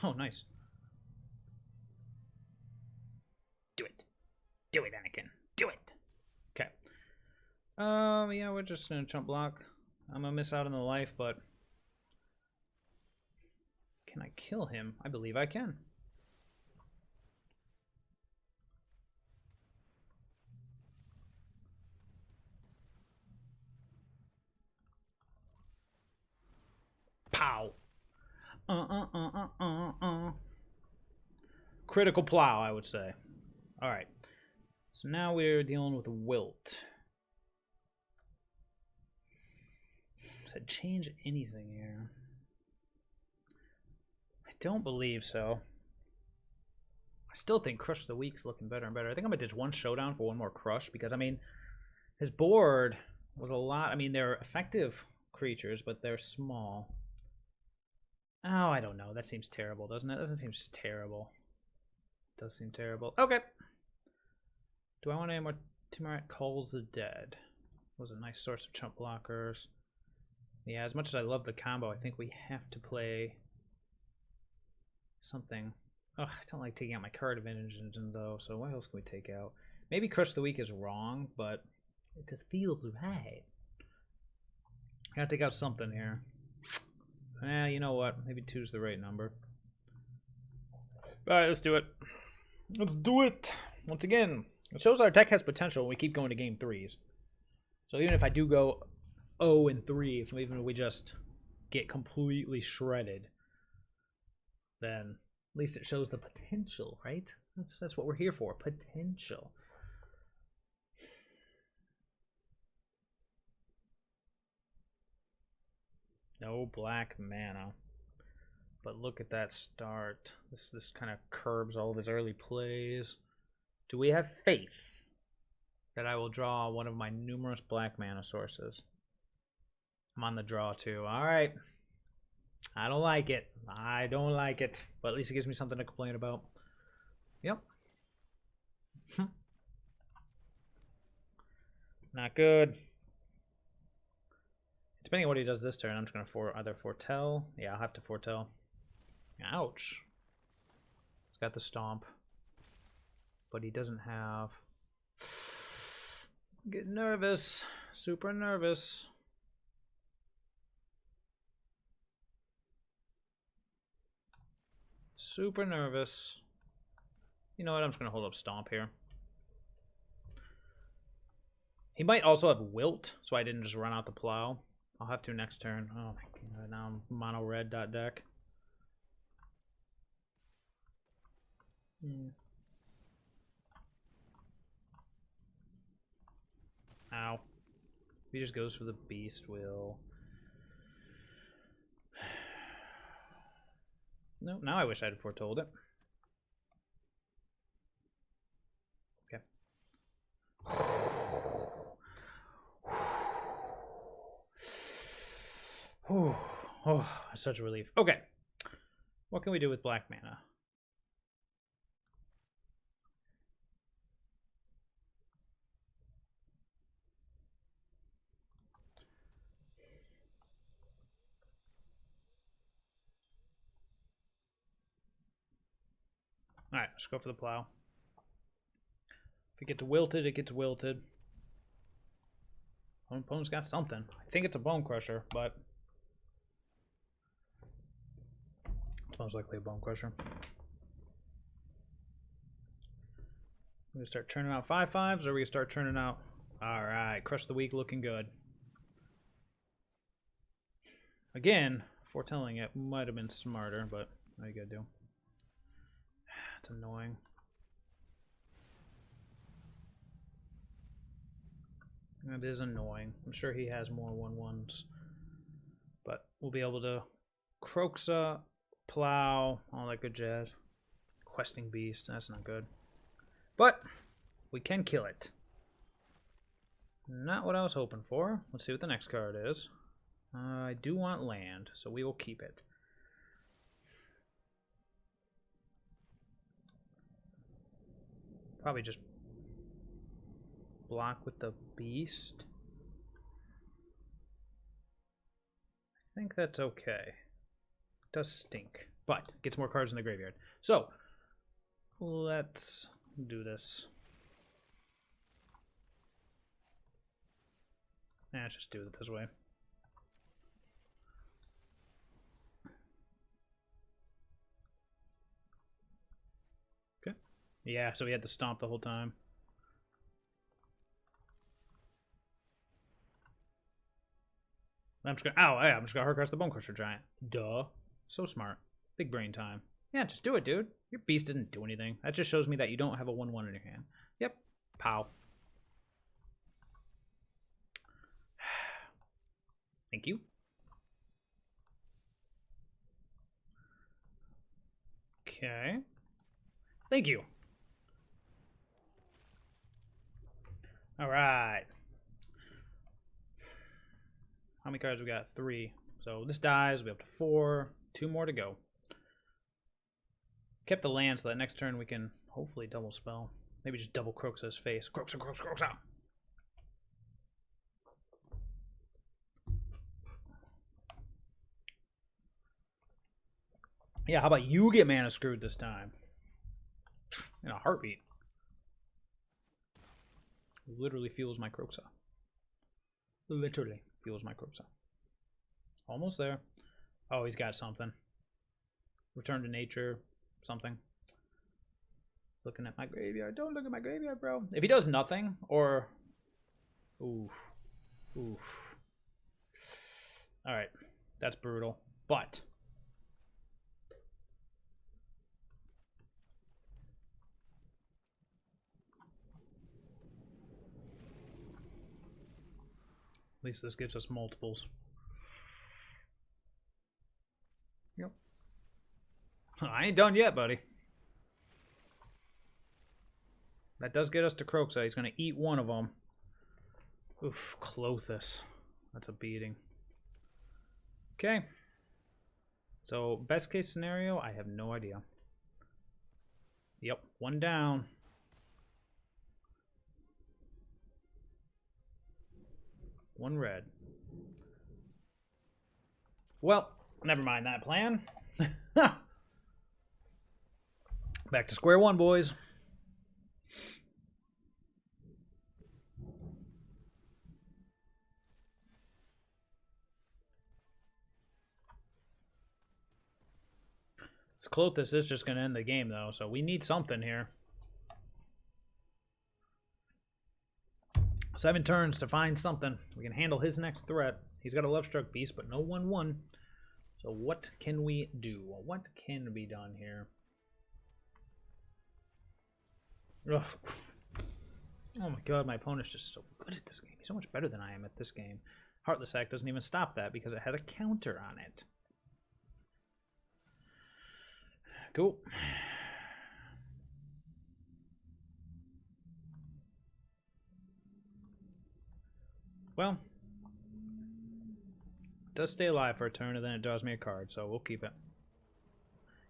Oh, nice. Do it. Do it, Anakin. Do it. Okay. Yeah, we're just gonna chump block. I'm gonna miss out on the life, but can I kill him? I believe I can. Pow. Critical plow, I would say. All right. So now we're dealing with wilt. Does it change anything here? I don't believe so. I still think Crush the Week's looking better and better. I think I'm gonna ditch one Showdown for one more Crush because I mean, his board was a lot. I mean, they're effective creatures, but they're small. Oh, I don't know. That seems terrible, doesn't it? That doesn't seem just terrible. It does seem terrible. Okay. Do I want any more Tymaret Calls the Dead? Was a nice source of chump blockers. Yeah, as much as I love the combo, I think we have to play something. Oh, I don't like taking out my card advantage engine though, so what else can we take out? Maybe Crush the Week is wrong, but it just feels right. I gotta take out something here. You know what? Maybe 2's the right number. Alright, let's do it. Let's do it! Once again, it shows our deck has potential when we keep going to game 3s. So even if I do go 0-3, even if we just get completely shredded, then at least it shows the potential, right? That's what we're here for. Potential. No black mana. But look at that start. This kind of curbs all of his early plays. Do we have faith that I will draw one of my numerous black mana sources? I'm on the draw too. Alright. I don't like it. I don't like it. But at least it gives me something to complain about. Yep. Not good. Depending on what he does this turn, I'm just going to either foretell. Yeah, I'll have to foretell. Ouch. got the stomp. But he doesn't have... Get nervous. Super nervous. Super nervous. You know what? I'm just going to hold up Stomp here. He might also have Wilt, so I didn't just run out the Plow. I'll have to next turn. Oh my god, now I'm mono red deck. Ow. If he just goes for the Beast, will... No, now I wish I had foretold it. Okay. Oh, such a relief. Okay. What can we do with black mana? Alright, let's go for the Plow. If it gets wilted, it gets wilted. Opponent's got something. I think it's a Bonecrusher, but it's most likely a Bonecrusher. We're gonna start turning out 5/5s, or we gonna start turning out... Alright, Crush the Weak looking good. Again, foretelling it might have been smarter, but what you gotta do? It's annoying. That is annoying. I'm sure he has more 1/1s. But we'll be able to Kroxa, Plow, all that good jazz. Questing Beast, that's not good. But we can kill it. Not what I was hoping for. Let's see what the next card is. I do want land, so we will keep it. Probably just block with the Beast. I think that's okay. It does stink, but gets more cards in the graveyard. So, let's do this. Let's just do it this way. Okay. Yeah, so we had to stomp the whole time. I'm just gonna... Oh, yeah, I'm just gonna hard the Bonecrusher Giant. Duh. So smart. Big brain time. Yeah, just do it, dude. Your Beast didn't do anything. That just shows me that you don't have a 1/1 in your hand. Yep. Pow. Thank you. Okay. Thank you. All right. How many cards we got? 3. So this dies. We up to 4. 2 more to go. Kept the land so that next turn we can hopefully double spell. Maybe just double Kroxa's face. Kroxa, Kroxa, Kroxa. Yeah, how about you get mana screwed this time? In a heartbeat. Literally fuels my Kroxa. Literally fuels my Kroxa. Almost there. Oh, he's got something. Return to nature. Something. Looking at my graveyard. Don't look at my graveyard, bro. If he does nothing, or... Oof. Oof. Alright. That's brutal. But... at least this gives us multiples. Yep. I ain't done yet, buddy. That does get us to Kroxa. He's going to eat one of them. Oof, Clothis. That's a beating. Okay. So, best case scenario, I have no idea. Yep, 1 down. One red. Well, never mind that plan. Back to square one, boys. This Clothis is just going to end the game, though, so we need something here. 7 turns to find something. We can handle his next threat. He's got a Lovestruck Beast, but no 1/1. So what can we do? What can be done here? Ugh. Oh my god, my opponent's just so good at this game. He's so much better than I am at this game. Heartless Act doesn't even stop that because it has a counter on it. Cool. Well, it does stay alive for a turn, and then it draws me a card, so we'll keep it.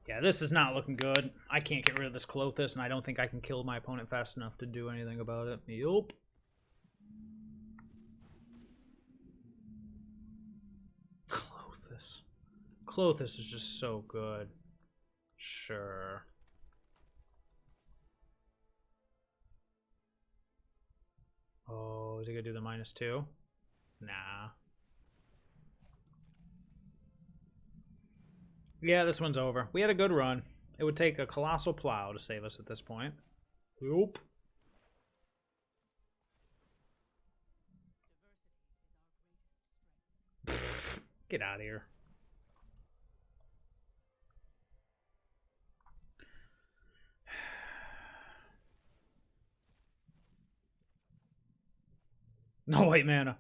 Yeah, this is not looking good. I can't get rid of this Clothis, and I don't think I can kill my opponent fast enough to do anything about it. Yup. Clothis. Clothis is just so good. Sure. Oh, is he gonna do the -2? Nah. Yeah, this one's over. We had a good run. It would take a Colossal Plow to save us at this point. Oop. Get out of here. No white mana.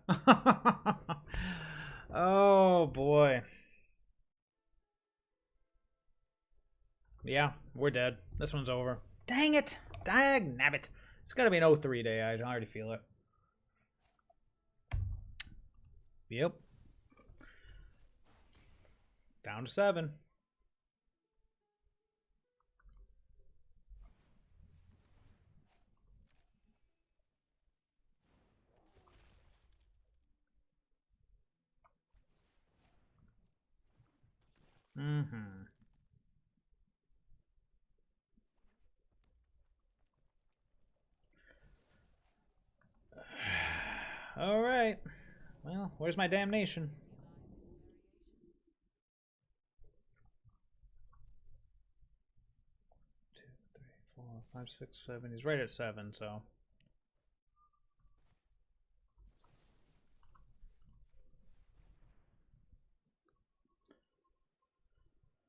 Oh boy. Yeah, we're dead. This one's over. Dang it! Dag nabbit. It's gotta be an 0-3 day. I already feel it. Yep. Down to 7. Mm-hmm. All right. Well, where's my damnation? Two, 3, 4, 5, 6, 7. He's right at 7, so.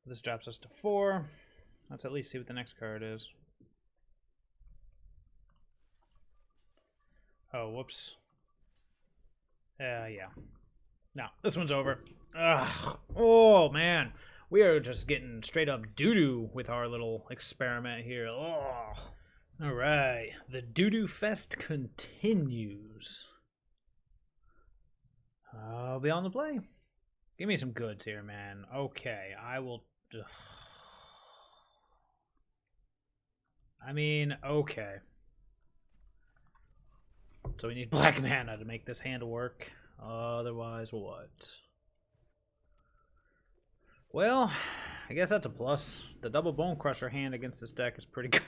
This drops us to 4. Let's at least see what the next card is. Oh, whoops. Yeah. No, this one's over. Ugh. Oh, man. We are just getting straight up doo-doo with our little experiment here. Oh. All right. The doo-doo fest continues. I'll be on the play. Give me some goods here, man. Okay, I will... I mean, okay. So we need black mana to make this hand work. Otherwise, what? Well, I guess that's a plus. The double Bonecrusher hand against this deck is pretty good.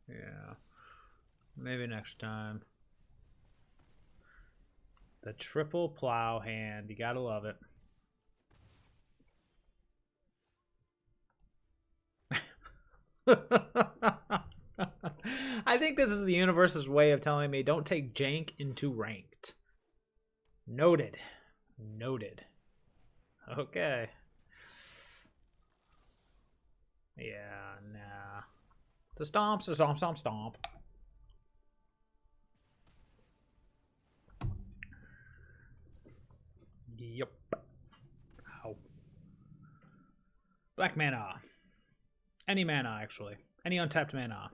Yeah. Maybe next time. The triple plow hand. You gotta love it. I think this is the universe's way of telling me don't take jank into ranked. Noted. Noted. Okay. Yeah, nah. The stomps, the stomp, stomp, stomp. Yep. Ow. Black mana. Any mana, actually. Any untapped mana.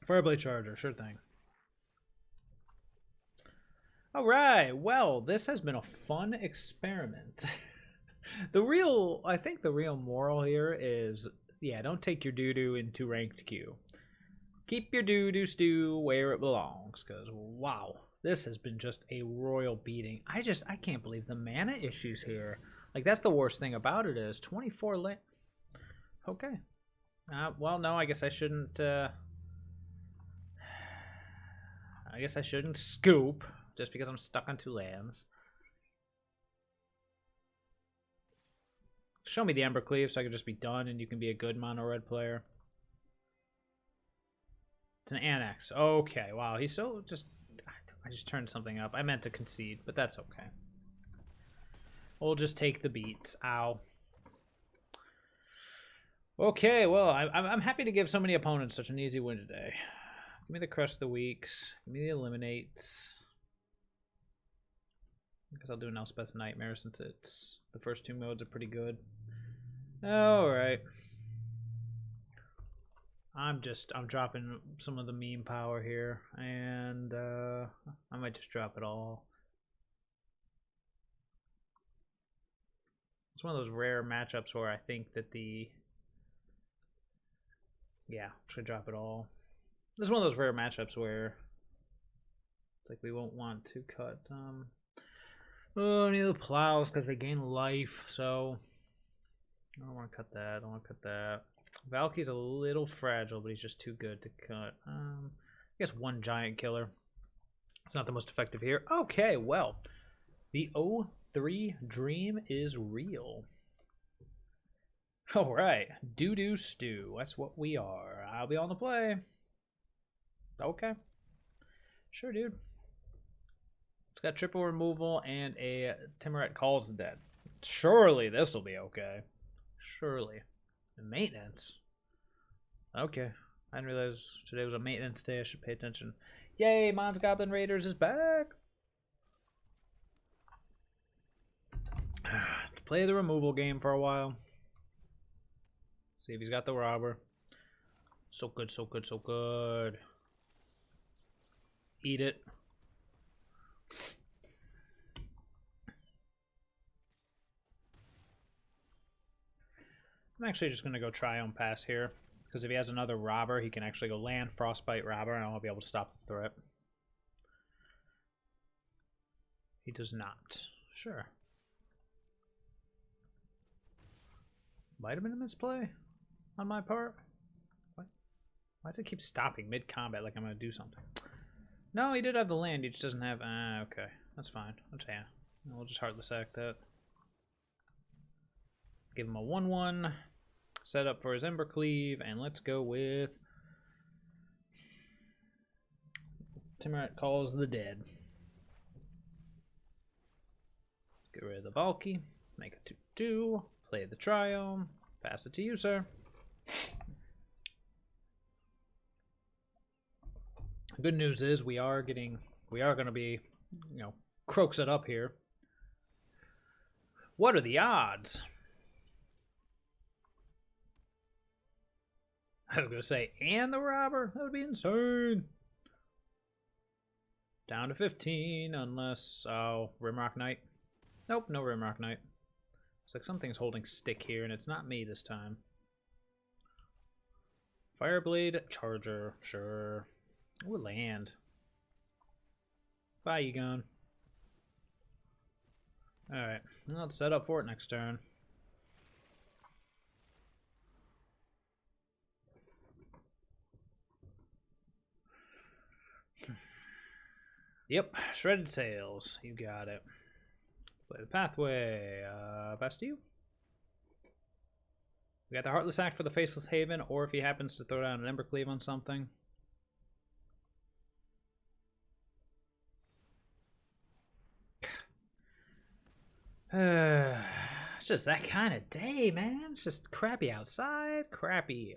Fireblade Charger, sure thing. Alright, well, this has been a fun experiment. I think the real moral here is, yeah, don't take your doo-doo into ranked queue. Keep your doo-doo stew where it belongs, because, wow. This has been just a royal beating. I can't believe the mana issues here. Like, that's the worst thing about it is 24 land. Okay. Well, no, I guess I shouldn't, I guess I shouldn't scoop just because I'm stuck on 2 lands. Show me the Embercleave so I can just be done and you can be a good mono red player. It's an Annex. Okay, wow, he's so just... I just turned something up. I meant to concede, but that's okay. We'll just take the beat. Ow. Okay, well, I'm happy to give so many opponents such an easy win today. Give me the Crush the Weeks. Give me the Eliminates. I guess I'll do an Elspeth's Nightmare since it's the first 2 modes are pretty good. Alright. I'm dropping some of the meme power here, and I might just drop it all. It's one of those rare matchups where I think that yeah, should drop it all. This is one of those rare matchups where it's like we won't want to cut any of the plows because they gain life, so I don't want to cut that. I don't want to cut that. Valky's a little fragile, but he's just too good to cut. I guess 1 giant killer. It's not the most effective here. Okay, well, the 0-3 dream is real. All right, doo-doo stew. That's what we are. I'll be on the play. Okay. Sure, dude. It's got triple removal and a Tymaret calls the dead. Surely this will be okay. Surely. Maintenance. Okay. I didn't realize today was a maintenance day. I should pay attention. Yay, Mons Goblin Raiders is back. To play the removal game for a while. See if he's got the robber. So good, so good, so good. Eat it. I'm actually just going to go Triome Pass here. Because if he has another robber, he can actually go land, Frostbite, robber, and I'll be able to stop the threat. He does not. Sure. Might have been a misplay on my part. What? Why does it keep stopping mid-combat like I'm going to do something? No, he did have the land. He just doesn't have... okay. That's fine. Yeah. We'll just Heartless Act that. Give him a 1-1. Set up for his Embercleave. And let's go with... Tymaret calls the dead. Get rid of the Valki. Make a 2-2. Play the Triome. Pass it to you, sir. Good news is we are going to be, you know, Kroxa up here. What are the odds? I was going to say, and the robber? That would be insane. Down to 15, unless, oh, Rimrock Knight. Nope, no Rimrock Knight. It's like something's holding stick here, and it's not me this time. Fireblade, Charger, sure. Ooh, land. Bye, Egon. Alright, let's set up for it next turn. Yep, Shredded Sails. You got it. Play the pathway. Best to you. We got the Heartless Act for the Faceless Haven, or if he happens to throw down an Embercleave on something. It's just that kind of day, man. It's just crappy outside, crappy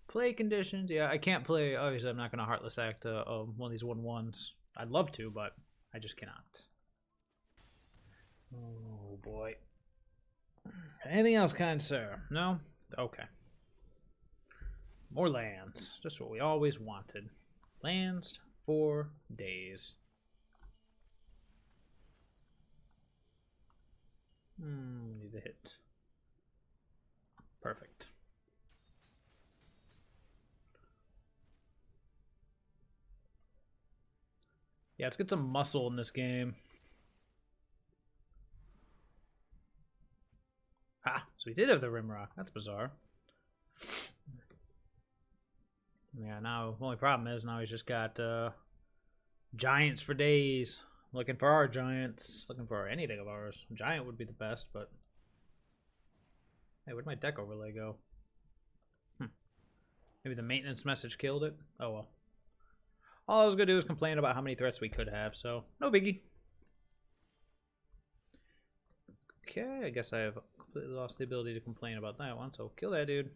play conditions. Yeah, I can't play. Obviously, I'm not going to Heartless Act one of these 1/1s. I'd love to, but I just cannot. Oh, boy. Anything else, kind sir? No? Okay. More lands. Just what we always wanted. Lands for days. Need a hit. Perfect. Yeah, let's get some muscle in this game. Ah, so we did have the Rimrock. That's bizarre. Yeah, now the only problem is now he's just got giants for days. Looking for our giants. Looking for anything of ours. Giant would be the best, but... Hey, where'd my deck overlay go? Maybe the maintenance message killed it? Oh well. All I was going to do is complain about how many threats we could have, so no biggie. Okay, I guess I have completely lost the ability to complain about that one, so kill that dude.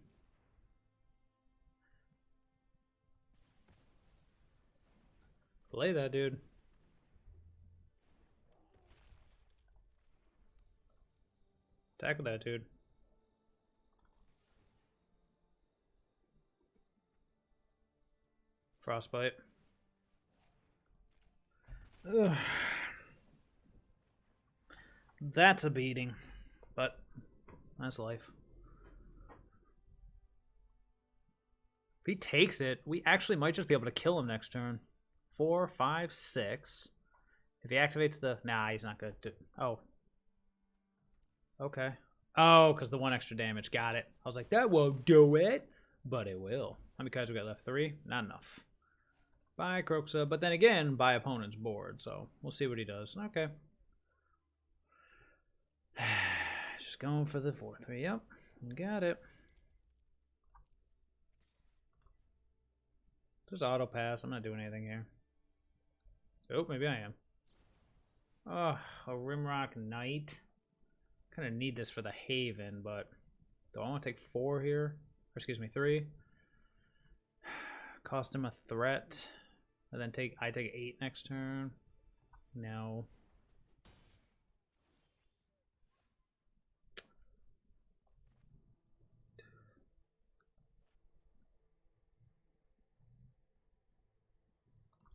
Play that dude. Attack with that dude. Frostbite. Ugh. That's a beating, but that's life. If he takes it, we actually might just be able to kill him next turn. 4, 5, 6. If he activates the... Nah, he's not good. Oh. Okay. Oh, because the 1 extra damage. Got it. I was like, that won't do it. But it will. How many cards we got left? 3? Not enough. By Kroxa, but then again, by opponent's board. So we'll see what he does. Okay. Just going for the 4-3. Yep. Got it. Just auto pass. I'm not doing anything here. Oh, maybe I am. Oh, a Rimrock Knight. Kind of need this for the Haven, but do I want to take 4 here? Or excuse me, 3. Cost him a threat. And then I take 8 next turn. No.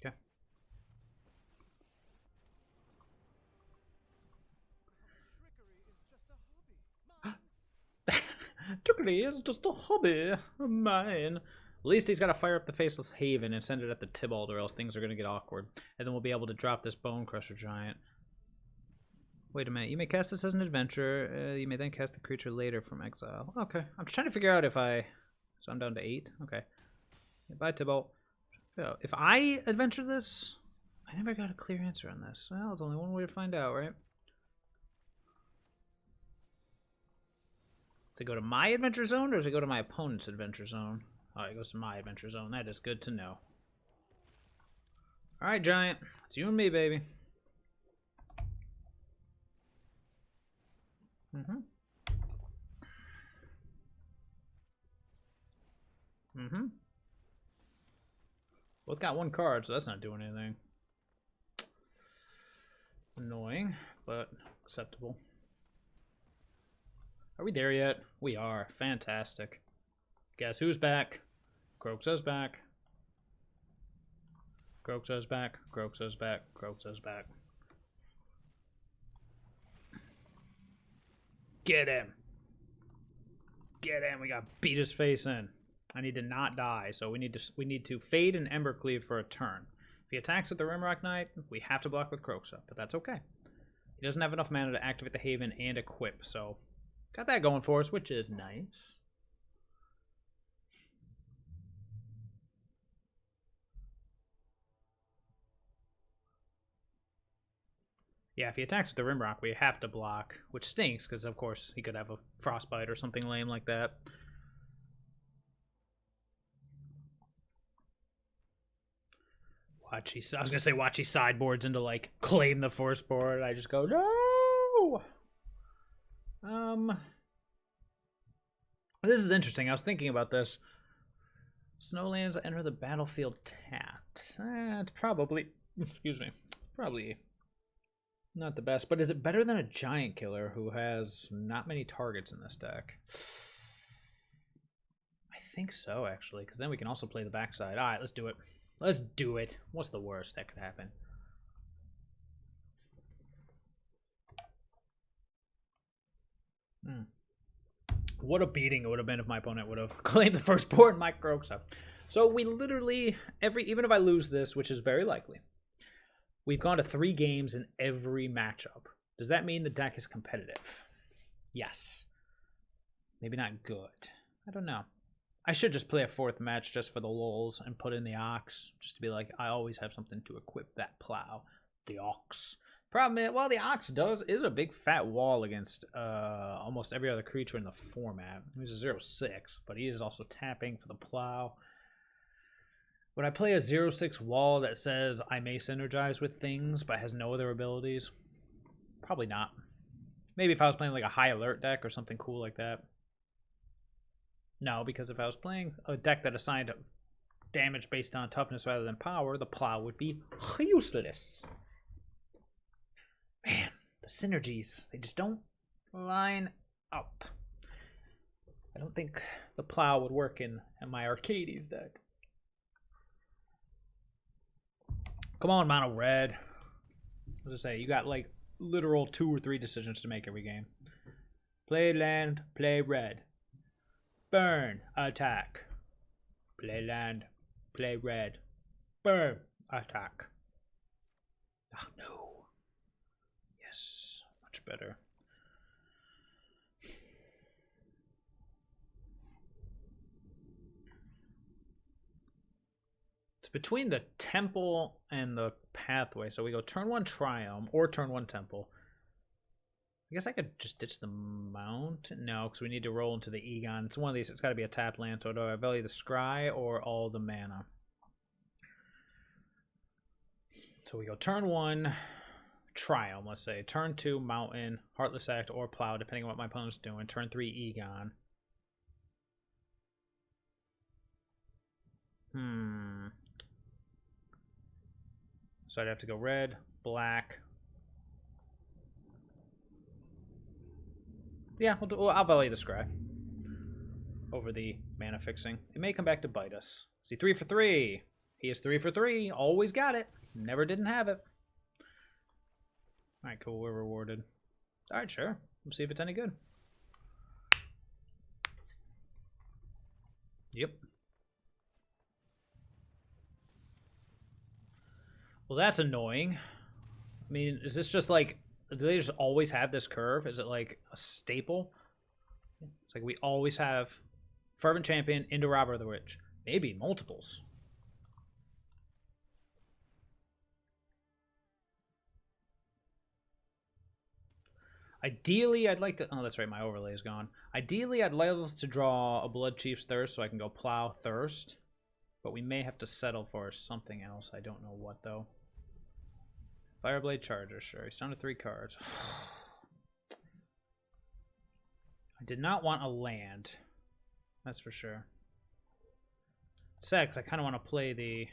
Okay. Trickery is just a hobby of mine. At least he's got to fire up the Faceless Haven and send it at the Tybalt, or else things are going to get awkward. And then we'll be able to drop this Bonecrusher Giant. Wait a minute. You may cast this as an adventure. You may then cast the creature later from exile. Okay. I'm just trying to figure out if I... So I'm down to 8. Okay. Bye, Tybalt. If I adventure this... I never got a clear answer on this. Well, there's only one way to find out, right? Does it go to my adventure zone, or does it go to my opponent's adventure zone? Oh, it goes to my adventure zone. That is good to know. Alright, Giant. It's you and me, baby. Both got 1 card, so that's not doing anything. Annoying, but acceptable. Are we there yet? We are. Fantastic. Guess who's back? Kroxa's back. Kroxa's back. Kroxa's back. Kroxa's back. Get him. Get him. We got beat his face in. I need to not die, so we need to fade an Embercleave for a turn. If he attacks with the Rimrock Knight, we have to block with Kroxa, but that's okay. He doesn't have enough mana to activate the Haven and equip, so got that going for us, which is nice. Yeah, if he attacks with the Rimrock, we have to block, which stinks, because of course he could have a Frostbite or something lame like that. I was gonna say watch he sideboards into like claim the force board. I just go no. This is interesting. I was thinking about this. Snowlands enter the battlefield tapped. It's probably, excuse me, probably not the best. But is it better than a giant killer who has not many targets in this deck? I think so, actually, because then we can also play the backside. All right, let's do it. Let's do it. What's the worst that could happen? What a beating it would have been if my opponent would have claimed the first board and my Kroxa. So we literally, even if I lose this, which is very likely, We've gone to 3 games in every matchup. Does that mean the deck is competitive? Yes. Maybe not good. I don't know. I should just play a 4th match just for the lulz and put in the ox, just to be like, I always have something to equip that plow. The ox. Problem is, well, the ox is a big fat wall against almost every other creature in the format. He's a 0/6, but he is also tapping for the plow. Would I play a 0/6 wall that says I may synergize with things but has no other abilities? Probably not. Maybe if I was playing like a high alert deck or something cool like that. No, because if I was playing a deck that assigned damage based on toughness rather than power, the plow would be useless. Man, the synergies, they just don't line up. I don't think the plow would work in my Arcades deck. Come on, mono red. What does it say? You got like literal 2 or 3 decisions to make every game. Play land, play red. Burn, attack. Play land, play red. Burn, attack. Oh, no. Yes, much better. It's between the Temple and the Pathway. So we go turn 1 Triome or turn 1 Temple. I guess I could just ditch the Mount. No, because we need to roll into the Egon. It's one of these. It's got to be a tap land. So do I value the Scry or all the mana? So we go turn 1 Triome, let's say. Turn 2 Mountain, Heartless Act, or Plow, depending on what my opponent's doing. Turn 3 Egon. So I'd have to go red, black. Yeah, I'll value the Scry over the mana fixing. It may come back to bite us. See, 3 for 3. He is 3 for 3. Always got it. Never didn't have it. Alright, cool. We're rewarded. Alright, sure. We'll see if it's any good. Yep. Well, that's annoying. I mean, is this just like... Do they just always have this curve? Is it like a staple? It's like we always have Fervent Champion into Robber of the Rich. Maybe multiples. Ideally, I'd like to... Oh, that's right, my overlay is gone. Ideally, I'd like to draw a Bloodchief's Thirst so I can go Plow Thirst. But we may have to settle for something else. I don't know what, though. Fireblade Charger, sure. He's down to 3 cards. I did not want a land. That's for sure. Sad, 'cause I kind of want to play the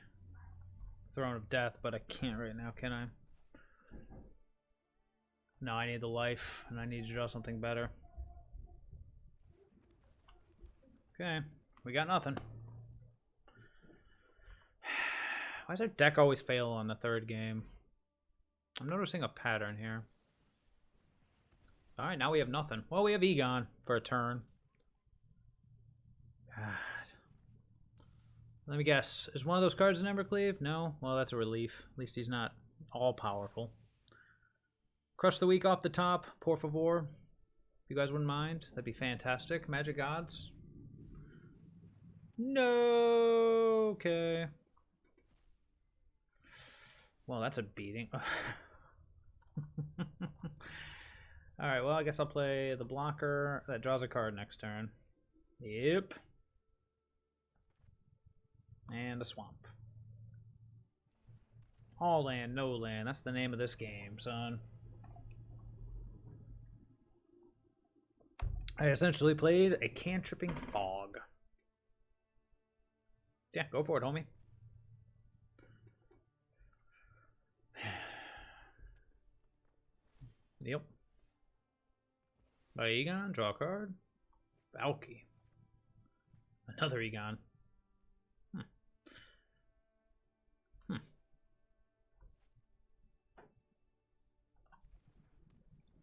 Throne of Death, but I can't right now, can I? No, I need the life, and I need to draw something better. Okay, we got nothing. Why does our deck always fail on the 3rd game? I'm noticing a pattern here. Alright, now we have nothing. Well, we have Egon for a turn. God. Let me guess. Is one of those cards an Embercleave? No? Well, that's a relief. At least he's not all-powerful. Crush the Weak off the top, por favor. If you guys wouldn't mind, that'd be fantastic. Magic Gods. No. Okay. Well, that's a beating. Alright, well, I guess I'll play the blocker that draws a card next turn. Yep. And a swamp. All land, no land. That's the name of this game, son. I essentially played a cantripping fog. Yeah, go for it, homie. Yep. By Egon, draw a card. Valki. Another Egon.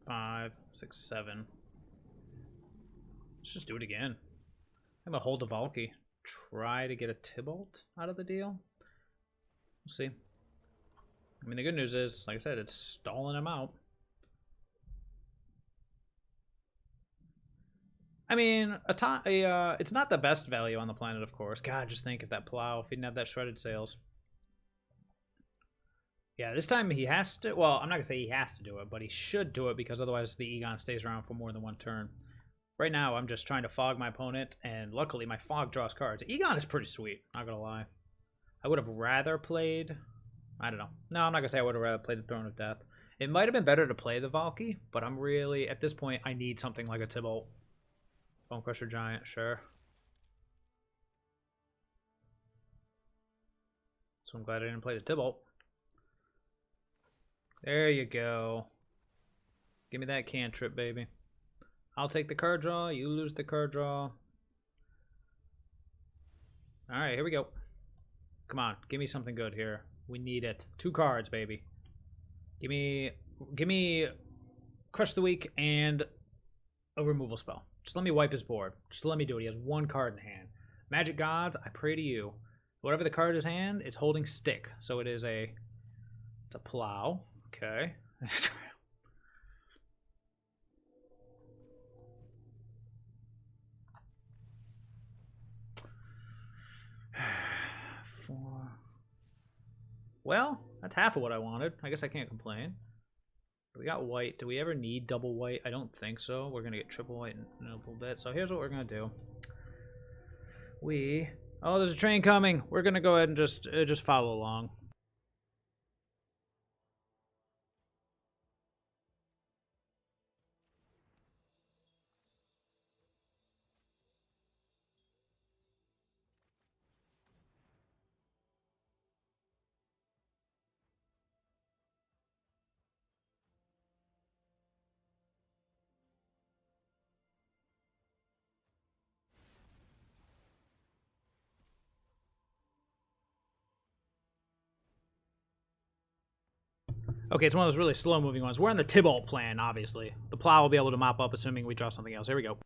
5, 6, 7. Let's just do it again. I'm gonna hold a Valki. Try to get a Tybalt out of the deal. We'll see. I mean, the good news is, like I said, it's stalling him out. I mean, it's not the best value on the planet, of course. God, just think of that plow if he didn't have that shredded sails. Yeah, this time he has to... Well, I'm not going to say he has to do it, but he should do it because otherwise the Egon stays around for more than one turn. Right now, I'm just trying to fog my opponent, and luckily my fog draws cards. Egon is pretty sweet, not going to lie. I would have rather played... I don't know. No, I'm not going to say I would have rather played the Throne of Death. It might have been better to play the Valki, but I'm really... At this point, I need something like a Tybalt. Bonecrusher Giant, sure. So I'm glad I didn't play the Tybalt. There you go. Give me that cantrip, baby. I'll take the card draw. You lose the card draw. Alright, here we go. Come on, give me something good here. We need it. 2 cards, baby. Give me Crush the Weak and a removal spell. Just let me wipe his board. Just let me do it. He has 1 card in hand. Magic Gods, I pray to you. Whatever the card in his hand, it's holding stick. So it is it's a plow. Okay. 4. Well, that's half of what I wanted. I guess I can't complain. We got white. Do we ever need double white? I don't think so. We're going to get triple white in a little bit. So here's what we're going to do. Oh, there's a train coming. We're going to go ahead and just follow along. Okay, it's one of those really slow-moving ones. We're in the Tybalt plan, obviously. The plow will be able to mop up, assuming we draw something else. Here we go.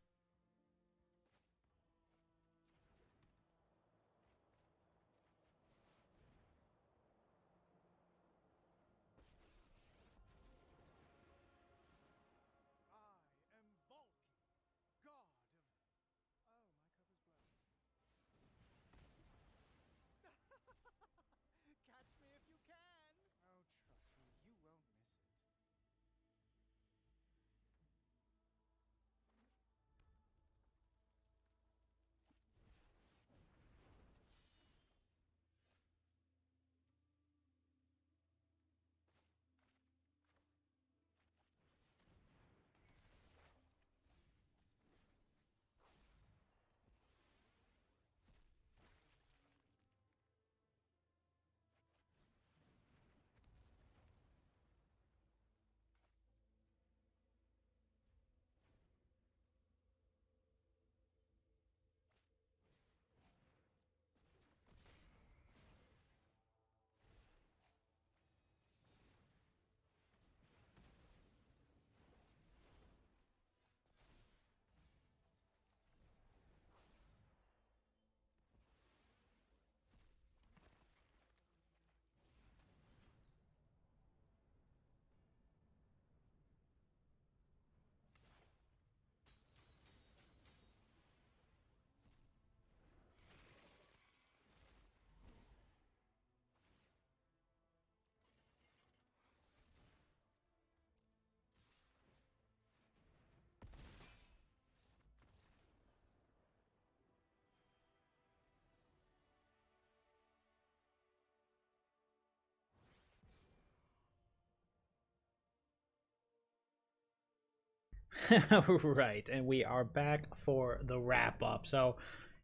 Right, and we are back for the wrap-up. So,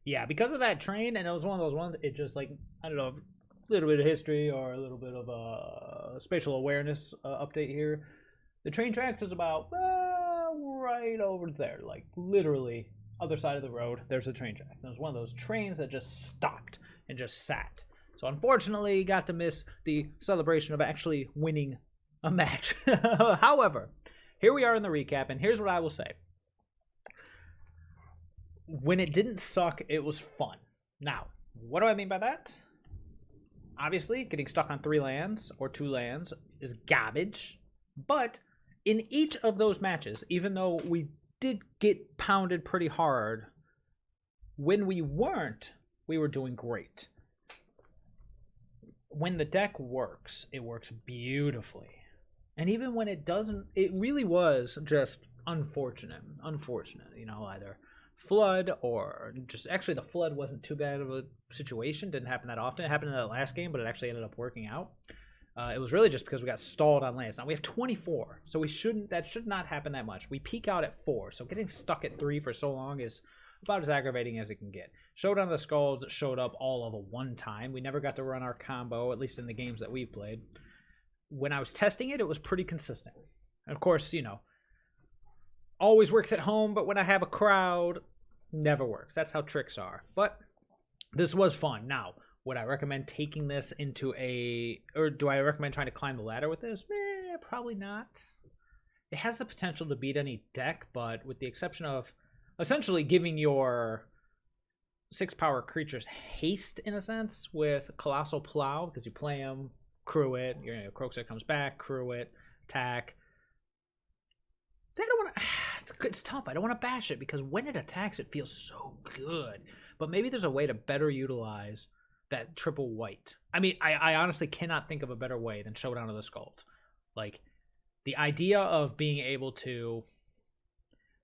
yeah, because of that train, and it was one of those ones, it just, like, I don't know, a little bit of history or a little bit of a spatial awareness update here. The train tracks is about right over there, like, literally, other side of the road, there's the train tracks. And it was one of those trains that just stopped and just sat. So, unfortunately, got to miss the celebration of actually winning a match. However, here we are in the recap, and here's what I will say. When it didn't suck, it was fun. Now, what do I mean by that? Obviously, getting stuck on 3 lands or 2 lands is garbage. But in each of those matches, even though we did get pounded pretty hard, when we weren't, we were doing great. When the deck works, it works beautifully. And even when it doesn't, it really was just unfortunate. You know, either flood or just, actually the flood wasn't too bad of a situation. Didn't happen that often. It happened in the last game, but it actually ended up working out. It was really just because we got stalled on lands. Now we have 24, so that should not happen that much. We peak out at 4, so getting stuck at 3 for so long is about as aggravating as it can get. Showdown of the Skalds showed up all of a one time. We never got to run our combo, at least in the games that we've played. When I was testing it, it was pretty consistent. And of course, you know, always works at home, but when I have a crowd, never works. That's how tricks are. But this was fun. Now, would I recommend taking this into or do I recommend trying to climb the ladder with this? Probably not. It has the potential to beat any deck, but with the exception of essentially giving your 6-power creatures haste, in a sense, with Colossal Plow, because you play them, crew it, your Kroxa comes back, crew it, attack. I don't want to. It's tough. I don't want to bash it because when it attacks, it feels so good. But maybe there's a way to better utilize that triple white. I mean, I honestly cannot think of a better way than Showdown of the Skalds. Like, the idea of being able to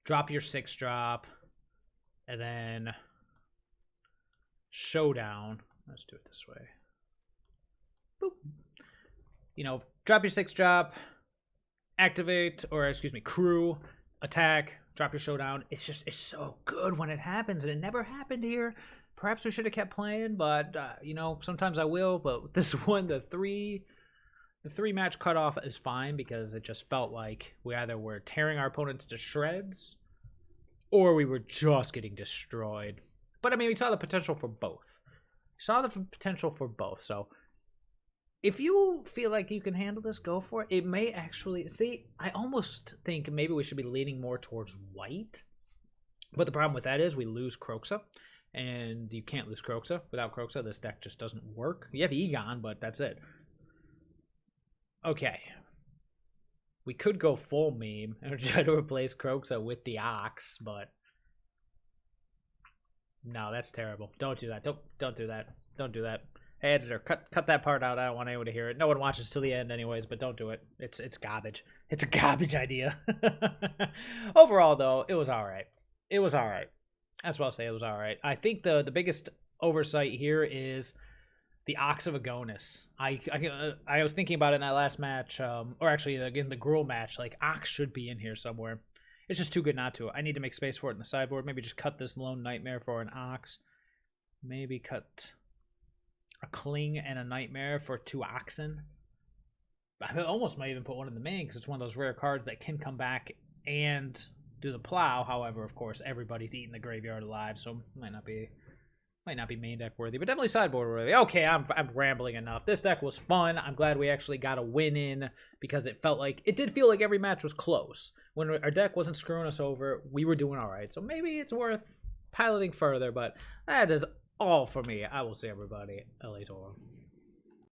drop your 6-drop and then Showdown. Let's do it this way. Boop. You know, drop your 6-drop, activate, or excuse me, crew, attack, drop your Showdown. It's so good when it happens, and it never happened here. Perhaps we should have kept playing, but you know, sometimes I will. But this one, the three match cutoff is fine because it just felt like we either were tearing our opponents to shreds or we were just getting destroyed. But I mean, we saw the potential for both. So if you feel like you can handle this, go for it. It may actually, see, I almost think maybe we should be leaning more towards white. But the problem with that is we lose Kroxa. And you can't lose Kroxa. Without Kroxa, this deck just doesn't work. You have Egon, but that's it. Okay. We could go full meme and try to replace Kroxa with the Ox, but no, that's terrible. Don't do that. Don't do that. Don't do that. Hey, editor, cut that part out. I don't want anyone to hear it. No one watches till the end anyways, but don't do it. It's garbage. It's a garbage idea. Overall, though, it was all right. It was all right. That's what I'll say. It was all right. I think the biggest oversight here is the Ox of Agonis. I was thinking about it in that last match, or actually in the Gruul match. Like, Ox should be in here somewhere. It's just too good not to. I need to make space for it in the sideboard. Maybe just cut this Lone Nightmare for an Ox. Maybe cut a Cling and a Nightmare for 2 Oxen. I almost might even put one in the main because it's one of those rare cards that can come back and do the plow. However, of course, everybody's eating the graveyard alive, so might not be main deck worthy, but definitely sideboard worthy. Okay, I'm rambling enough. This deck was fun. I'm glad we actually got a win in because it did feel like every match was close. When our deck wasn't screwing us over, we were doing all right. So maybe it's worth piloting further, but that is all for me. I will see everybody later.